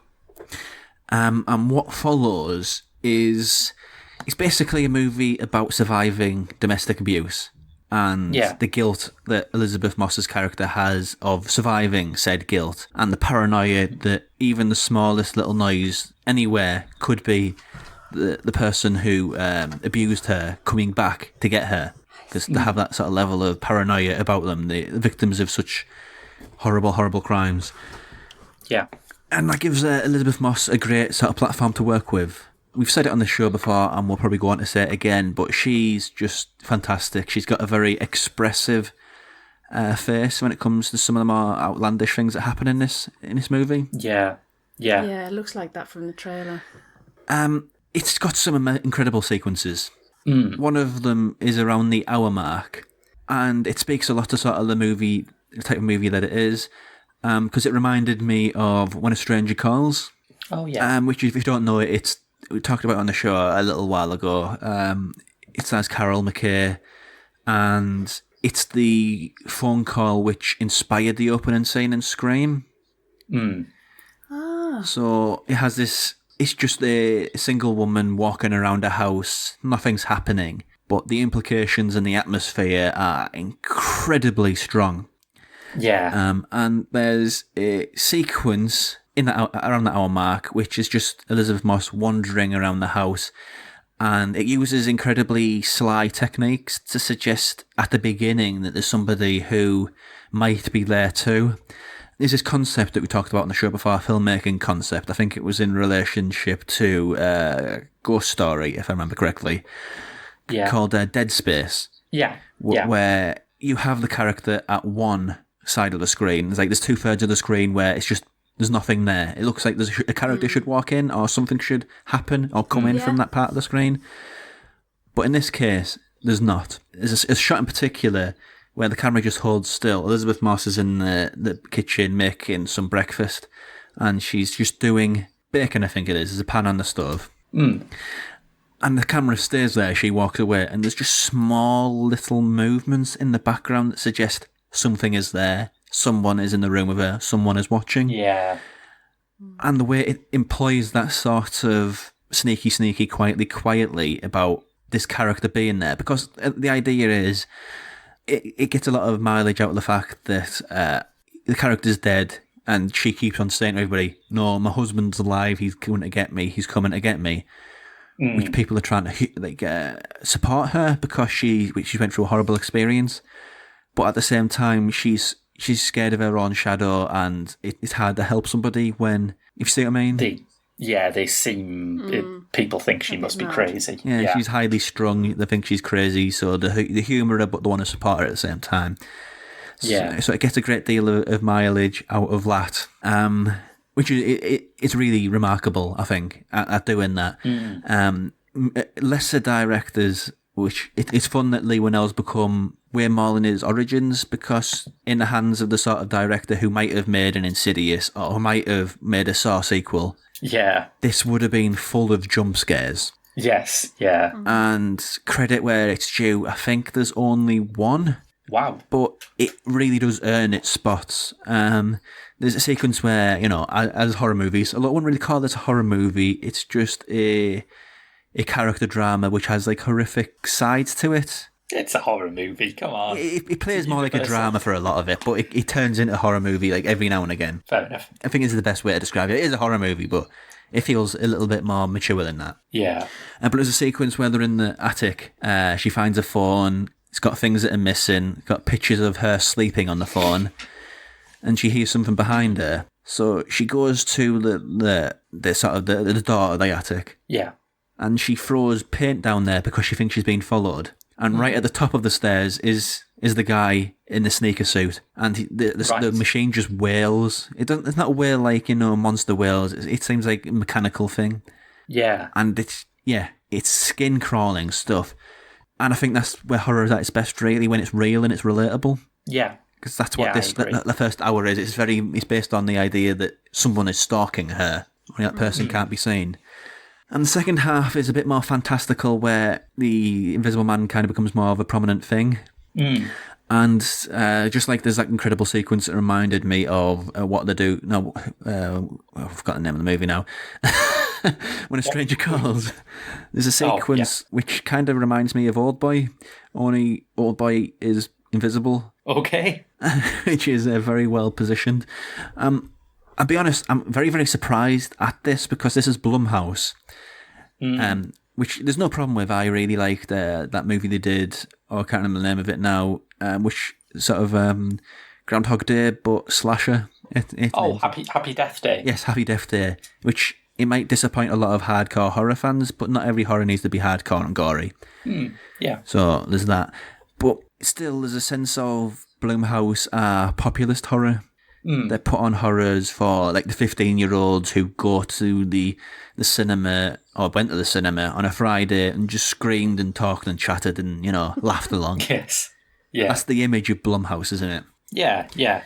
[SPEAKER 3] what follows is it's basically a movie about surviving domestic abuse and the guilt that Elizabeth Moss's character has of surviving said guilt and the paranoia that even the smallest little noise anywhere could be the person who abused her coming back to get her, because they have that sort of level of paranoia about them, the victims of such horrible, horrible crimes.
[SPEAKER 1] Yeah.
[SPEAKER 3] And that gives Elizabeth Moss a great sort of platform to work with. We've said it on the show before, and we'll probably go on to say it again, but she's just fantastic. She's got a very expressive face when it comes to some of the more outlandish things that happen in this movie.
[SPEAKER 1] Yeah.
[SPEAKER 2] Yeah, it looks like that from the trailer.
[SPEAKER 3] It's got some incredible sequences. One of them is around the hour mark, and it speaks a lot to sort of the type of movie that it is, because it reminded me of When a Stranger Calls.
[SPEAKER 1] Oh, yeah.
[SPEAKER 3] Which, if you don't know it, we talked about it on the show a little while ago. It stars Carol McKay, and it's the phone call which inspired the opening scene in Scream. So it has this. It's just a single woman walking around a house. Nothing's happening, but the implications and the atmosphere are incredibly strong.
[SPEAKER 1] Yeah.
[SPEAKER 3] And there's a sequence around the hour mark, which is just Elizabeth Moss wandering around the house, and it uses incredibly sly techniques to suggest at the beginning that there's somebody who might be there too. There's this concept that we talked about on the show before, a filmmaking concept. I think it was in relationship to Ghost Story, if I remember correctly, called Dead Space.
[SPEAKER 1] Yeah.
[SPEAKER 3] Where you have the character at one side of the screen. It's like there's 2/3 of the screen where it's just there's nothing there. It looks like there's a character should walk in or something should happen or come in from that part of the screen. But in this case, there's not. There's a shot in particular where the camera just holds still. Elizabeth Moss is in the kitchen making some breakfast, and she's just doing bacon, I think it is. There's a pan on the stove. And the camera stays there. She walks away, and there's just small little movements in the background that suggest something is there. Someone is in the room with her. Someone is watching.
[SPEAKER 1] Yeah.
[SPEAKER 3] And the way it employs that sort of sneaky, quietly about this character being there. Because the idea is, it gets a lot of mileage out of the fact that the character's dead, and she keeps on saying to everybody, no, my husband's alive, he's coming to get me, which people are trying to support her because she went through a horrible experience. But at the same time, she's scared of her own shadow, and it's hard to help somebody when, if you see what I mean.
[SPEAKER 1] They seem... people think she must be crazy.
[SPEAKER 3] Yeah, she's highly strung. They think she's crazy, so they humour her, but they want to support her at the same time. So it gets a great deal of mileage out of that, which is it's really remarkable, I think, at doing that. Lesser directors, which it's fun that Lee Winnell's become way more in his origins, because in the hands of the sort of director who might have made an Insidious or who might have made a Saw sequel, this would have been full of jump scares.
[SPEAKER 1] Yes, yeah.
[SPEAKER 3] And credit where it's due, I think there's only one.
[SPEAKER 1] Wow.
[SPEAKER 3] But it really does earn its spots. There's a sequence where, as horror movies, although I wouldn't really call this a horror movie, it's just a character drama which has like horrific sides to it.
[SPEAKER 1] It's a horror movie, come on.
[SPEAKER 3] It plays more like a drama for a lot of it, but it turns into a horror movie like every now and again.
[SPEAKER 1] Fair enough.
[SPEAKER 3] I think this is the best way to describe it. It is a horror movie, but it feels a little bit more mature than that.
[SPEAKER 1] Yeah.
[SPEAKER 3] But there's a sequence where they're in the attic. She finds a phone. It's got things that are missing. Got pictures of her sleeping on the phone. And she hears something behind her. So she goes to the sort of the door of the attic.
[SPEAKER 1] Yeah.
[SPEAKER 3] And she throws paint down there because she thinks she's being followed. And right at the top of the stairs is the guy in the sneaker suit, and the machine just wails. It's not a wail like monster wails. It seems like a mechanical thing.
[SPEAKER 1] Yeah,
[SPEAKER 3] and it's skin crawling stuff. And I think that's where horror is at its best, really, when it's real and it's relatable.
[SPEAKER 1] Yeah,
[SPEAKER 3] because that's what the first hour is. It's based on the idea that someone is stalking her, only that person can't be seen. And the second half is a bit more fantastical, where the Invisible Man kind of becomes more of a prominent thing. And just like there's that incredible sequence that reminded me of what they do. No, I've forgotten the name of the movie now. When a Stranger Calls. There's a
[SPEAKER 1] Oh,
[SPEAKER 3] sequence which kind of reminds me of Old Boy, only Old Boy is invisible,
[SPEAKER 1] Okay.
[SPEAKER 3] which is very well positioned. I'll be honest, I'm very, very surprised at this because this is Blumhouse, which there's no problem with. I really liked that movie they did, I can't remember the name of it now, which sort of Groundhog Day, but slasher.
[SPEAKER 1] Happy Death Day.
[SPEAKER 3] Yes, Happy Death Day, which it might disappoint a lot of hardcore horror fans, but not every horror needs to be hardcore and gory.
[SPEAKER 1] Yeah.
[SPEAKER 3] So there's that. But still, there's a sense of Blumhouse populist horror. They put on horrors for like the 15-year-olds who go to the cinema or went to the cinema on a Friday and just screamed and talked and chatted and, laughed along.
[SPEAKER 1] Yes. Yeah.
[SPEAKER 3] That's the image of Blumhouse, isn't it?
[SPEAKER 1] Yeah.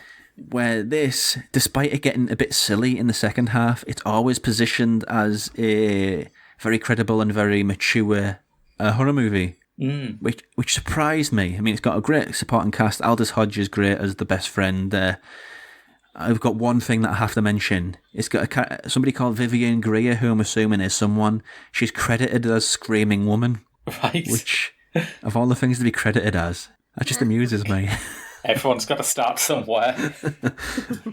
[SPEAKER 3] Where this, despite it getting a bit silly in the second half, it's always positioned as a very credible and very mature horror movie, which surprised me. I mean, it's got a great supporting cast. Aldous Hodge is great as the best friend. I've got one thing that I have to mention. It's got somebody called Vivian Greer, who I'm assuming is someone. She's credited as Screaming Woman,
[SPEAKER 1] Right.
[SPEAKER 3] which, of all the things to be credited as, that just amuses me.
[SPEAKER 1] Everyone's got to start somewhere.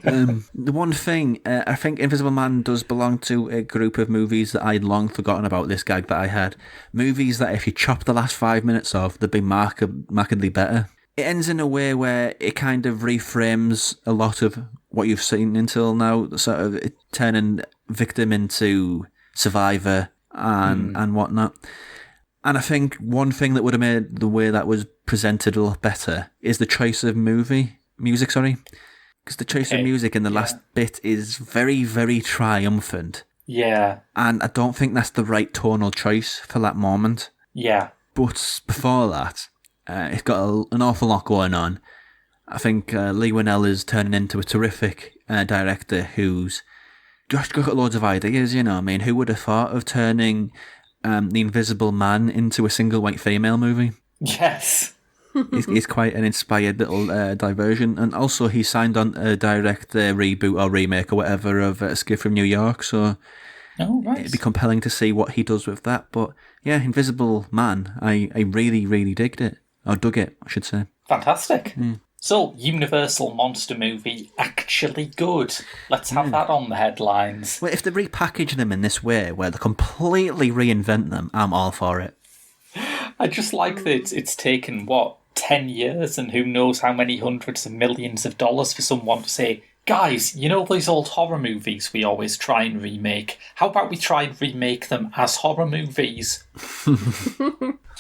[SPEAKER 3] The one thing, I think Invisible Man does belong to a group of movies that I'd long forgotten about this gag that I had. Movies that if you chop the last 5 minutes off, they'd be markedly better. It ends in a way where it kind of reframes a lot of what you've seen until now, sort of it turning victim into survivor and whatnot. And I think one thing that would have made the way that was presented a lot better is the choice of music, because the choice of music in the last bit is very, very triumphant.
[SPEAKER 1] Yeah.
[SPEAKER 3] And I don't think that's the right tonal choice for that moment.
[SPEAKER 1] Yeah.
[SPEAKER 3] But before that, it's got an awful lot going on. I think Lee Winnell is turning into a terrific director who's just got loads of ideas, I mean, who would have thought of turning The Invisible Man into a single white female movie?
[SPEAKER 1] Yes.
[SPEAKER 3] He's quite an inspired little diversion. And also he signed on to direct the reboot or remake or whatever of Escape from New York, so it'd be compelling to see what he does with that. But yeah, Invisible Man, I really, really dug it, I should say.
[SPEAKER 1] Fantastic. So, Universal monster movie, actually good. Let's have that on the headlines.
[SPEAKER 3] Well, if they repackage them in this way, where they completely reinvent them, I'm all for it.
[SPEAKER 1] I just like that it's taken, 10 years and who knows how many hundreds of millions of dollars for someone to say, guys, those old horror movies we always try and remake? How about we try and remake them as horror movies?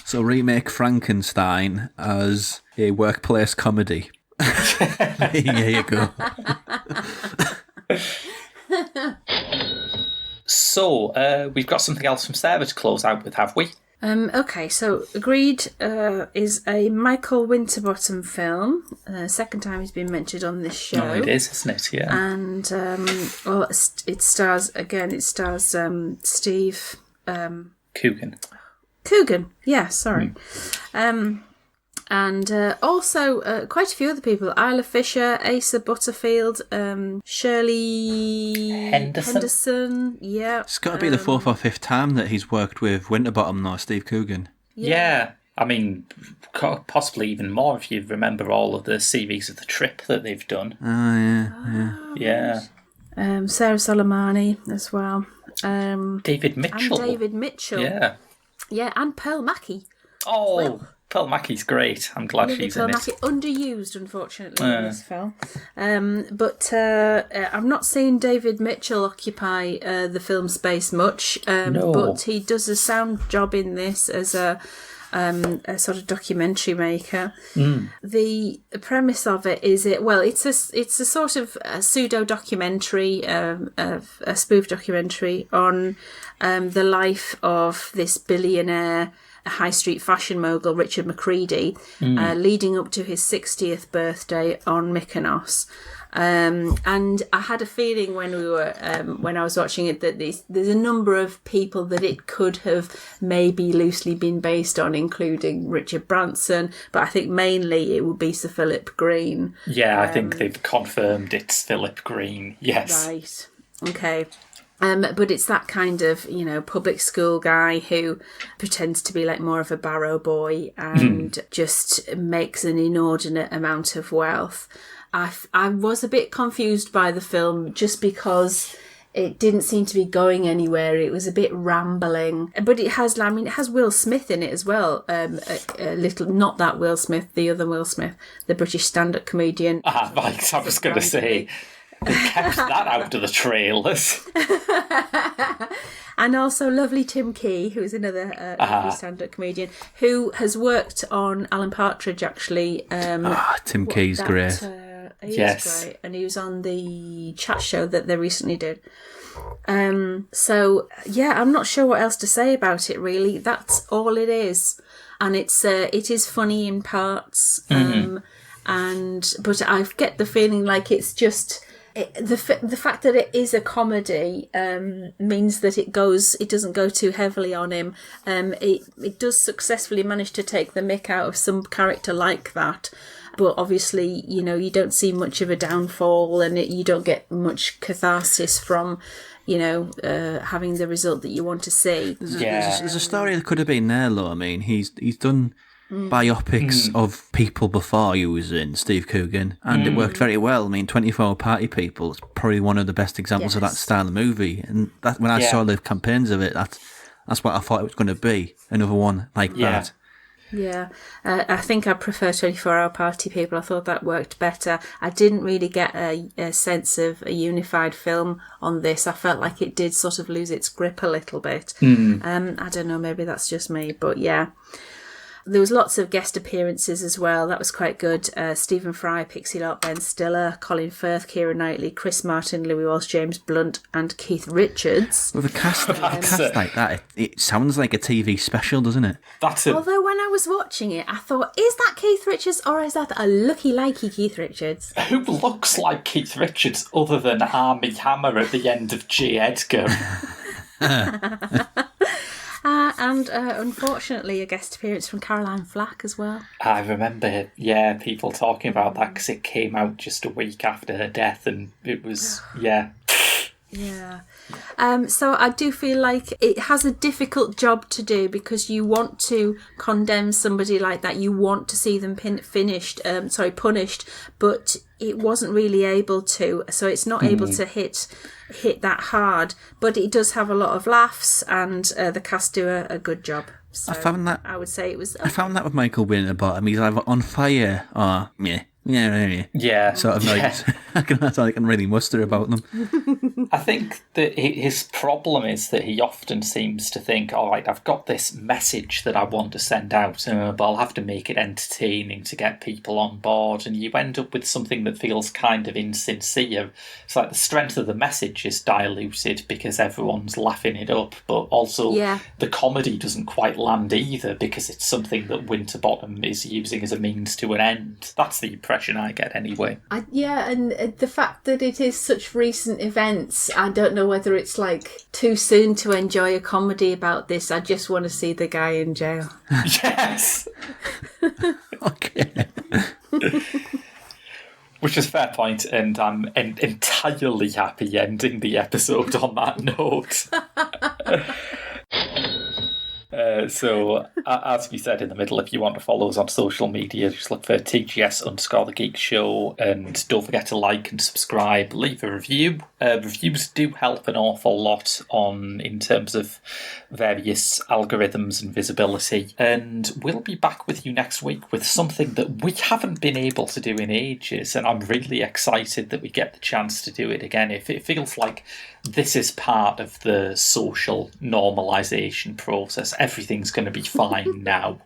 [SPEAKER 3] So remake Frankenstein as a workplace comedy. There you go.
[SPEAKER 1] So, we've got something else from Sarah to close out with, have we?
[SPEAKER 2] Okay, so Agreed is a Michael Winterbottom film. Second time he's been mentioned on this show.
[SPEAKER 1] Oh, it is, isn't it? Yeah.
[SPEAKER 2] And, it stars Steve... Coogan, yeah, sorry. And also quite a few other people. Isla Fisher, Asa Butterfield, Shirley Henderson. Yeah.
[SPEAKER 3] It's got to be the fourth or fifth time that he's worked with Winterbottom, not Steve Coogan.
[SPEAKER 1] Yeah. I mean, possibly even more if you remember all of the series of The Trip that they've done.
[SPEAKER 3] Oh, yeah.
[SPEAKER 2] Sarah Soleimani as well.
[SPEAKER 1] David Mitchell. Yeah.
[SPEAKER 2] Yeah, and Pearl Mackie.
[SPEAKER 1] Oh,
[SPEAKER 2] well.
[SPEAKER 1] Pearl Mackie's great. I'm glad she's in it.
[SPEAKER 2] Underused, unfortunately, in this film. But I've not seen David Mitchell occupy the film space much.
[SPEAKER 1] No.
[SPEAKER 2] But he does a sound job in this as a sort of documentary maker. The premise of it is it's a sort of a pseudo documentary, a spoof documentary on the life of this billionaire high street fashion mogul Richard McCready, leading up to his 60th birthday on Mykonos. And I had a feeling when I was watching it that there's a number of people that it could have maybe loosely been based on, including Richard Branson, but I think mainly it would be Sir Philip Green.
[SPEAKER 1] Yeah, I think they've confirmed it's Philip Green. Yes.
[SPEAKER 2] Right. Okay. But it's that kind of, public school guy who pretends to be like more of a barrow boy and just makes an inordinate amount of wealth. I was a bit confused by the film just because it didn't seem to be going anywhere. It was a bit rambling, but it has Will Smith in it as well. A little, not that Will Smith, the other Will Smith, the British stand-up comedian.
[SPEAKER 1] Right, I was going to say, they kept that out of the trailers.
[SPEAKER 2] And also lovely Tim Key, who's another lovely stand-up comedian, who has worked on Alan Partridge, actually.
[SPEAKER 3] Tim Key's great.
[SPEAKER 2] He is great. And he was on the chat show that they recently did. So, yeah, I'm not sure what else to say about it, really. That's all it is. And it is funny in parts. But I get the feeling like it's just... The fact that it is a comedy means that it doesn't go too heavily on him. It does successfully manage to take the mick out of some character like that, but obviously you don't see much of a downfall, and you don't get much catharsis from having the result that you want to see.
[SPEAKER 3] There's a story that could have been there, though. I mean, he's done biopics of people before he was in Steve Coogan, and it worked very well. I mean, 24 Party People is probably one of the best examples of that style of movie, and that when I saw the campaigns of it, that's what I thought it was going to be, another one like that.
[SPEAKER 2] Yeah, I think I prefer 24-Hour Party People. I thought that worked better. I didn't really get a sense of a unified film on this. I felt like it did sort of lose its grip a little bit. I don't know, maybe that's just me, but yeah. There was lots of guest appearances as well. That was quite good. Stephen Fry, Pixie Lott, Ben Stiller, Colin Firth, Keira Knightley, Chris Martin, Louis Walsh, James Blunt, and Keith Richards.
[SPEAKER 3] With a cast like that, it sounds like a TV special, doesn't it?
[SPEAKER 2] Although when I was watching it, I thought, is that Keith Richards or is that a looky-likey Keith Richards?
[SPEAKER 1] Who looks like Keith Richards other than Armie Hammer at the end of J. Edgar?
[SPEAKER 2] And unfortunately, a guest appearance from Caroline Flack as well.
[SPEAKER 1] I remember, people talking about that because it came out just a week after her death, and it was, Yeah.
[SPEAKER 2] So I do feel like it has a difficult job to do because you want to condemn somebody like that. You want to see them punished, but it wasn't really able to. So it's not able to hit that hard, but it does have a lot of laughs, and the cast do a good job. So I would say it was.
[SPEAKER 3] I found that with Michael Winterbottom. He's either on fire or sort of noise. That's all I can really muster about them.
[SPEAKER 1] I think that his problem is that he often seems to think, all right, I've got this message that I want to send out, but I'll have to make it entertaining to get people on board, and you end up with something that feels kind of insincere. It's like the strength of the message is diluted because everyone's laughing it up, but also the comedy doesn't quite land either because it's something that Winterbottom is using as a means to an end. That's the impression I get anyway.
[SPEAKER 2] And the fact that it is such recent events, I don't know whether it's like too soon to enjoy a comedy about this. I just want to see the guy in jail.
[SPEAKER 1] Yes.
[SPEAKER 3] Okay.
[SPEAKER 1] Which is a fair point, and I'm entirely happy ending the episode on that note. So, as we said in the middle, if you want to follow us on social media, just look for TGS_The Geek Show, and don't forget to like and subscribe, leave a review. Reviews do help an awful lot in terms of various algorithms and visibility, and we'll be back with you next week with something that we haven't been able to do in ages, and I'm really excited that we get the chance to do it again. If it feels like this is part of the social normalisation process, everything's going to be fine now.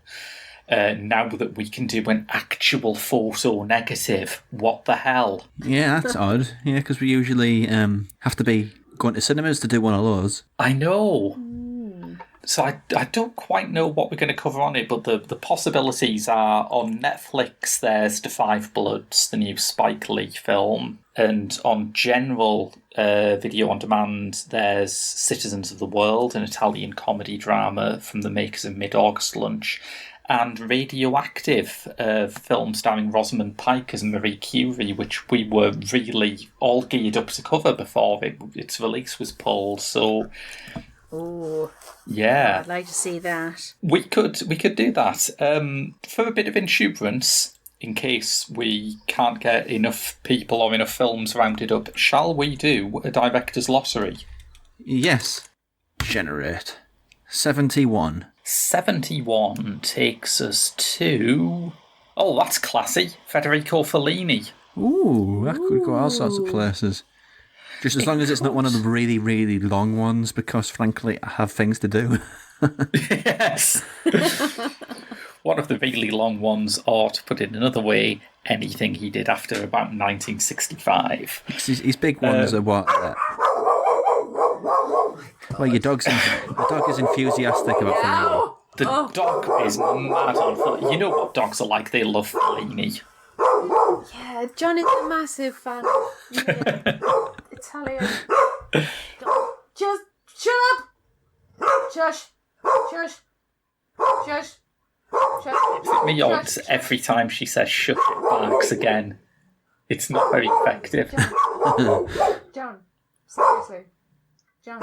[SPEAKER 1] Now that we can do an actual photo negative. What the hell?
[SPEAKER 3] Yeah, that's odd. Yeah, because we usually have to be going to cinemas to do one of those.
[SPEAKER 1] I know. So I don't quite know what we're going to cover on it, but the possibilities are on Netflix, there's The Five Bloods, the new Spike Lee film, and on general video on demand, there's Citizens of the World, an Italian comedy drama from the makers of Mid-August Lunch, and Radioactive, a film starring Rosamund Pike as Marie Curie, which we were really all geared up to cover before its release was pulled. So,
[SPEAKER 2] Oh,
[SPEAKER 1] yeah,
[SPEAKER 2] I'd like to see that.
[SPEAKER 1] we could do that. For a bit of insurance, in case we can't get enough people or enough films rounded up, shall we do a director's lottery?
[SPEAKER 3] Yes. Generate. 71.
[SPEAKER 1] 71 takes us to... Oh, that's classy. Federico Fellini.
[SPEAKER 3] Ooh, that could go all sorts of places. Just as long as it's not one of the really, really long ones, because frankly, I have things to do.
[SPEAKER 1] Yes. One of the really long ones, or to put it another way, anything he did after about 1965.
[SPEAKER 3] His big ones are what? Well, the dog is enthusiastic about Fellini.
[SPEAKER 1] The dog is mad on Fellini. You know what dogs are like, they love Fellini.
[SPEAKER 2] Yeah, John is a massive fan of Italian. Just shut up! Shush! Shush! Shush! Shush!
[SPEAKER 1] Me odds every time she says shut, it barks again. It's not very effective.
[SPEAKER 2] John, seriously. John.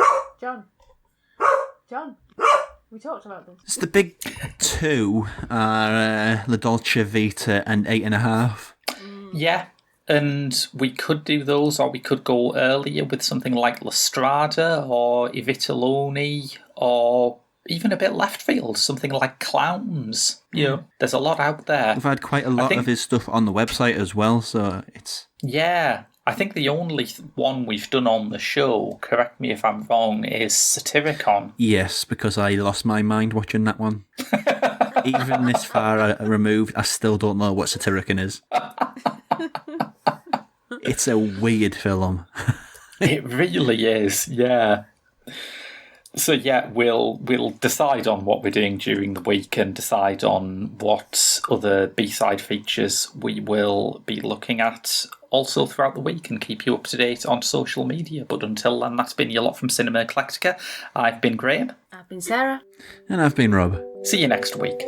[SPEAKER 2] We talked about this.
[SPEAKER 3] It's the big two are La Dolce Vita and 8.5.
[SPEAKER 1] Yeah, and we could do those, or we could go earlier with something like La Strada or I Vitelloni, or even a bit left field, something like Clowns. You know, there's a lot out there.
[SPEAKER 3] We've had quite a lot of his stuff on the website as well, so it's...
[SPEAKER 1] Yeah, I think the only one we've done on the show, correct me if I'm wrong, is Satyricon.
[SPEAKER 3] Yes, because I lost my mind watching that one. Even this far removed, I still don't know what Satyricon is. It's a weird film.
[SPEAKER 1] It really is, yeah. So yeah, we'll decide on what we're doing during the week and decide on what other B-side features we will be looking at also throughout the week and keep you up to date on social media. But until then, that's been your lot from Cinema Eclectica. I've been Graham.
[SPEAKER 2] I've been Sarah.
[SPEAKER 3] And I've been Rob.
[SPEAKER 1] See you next week.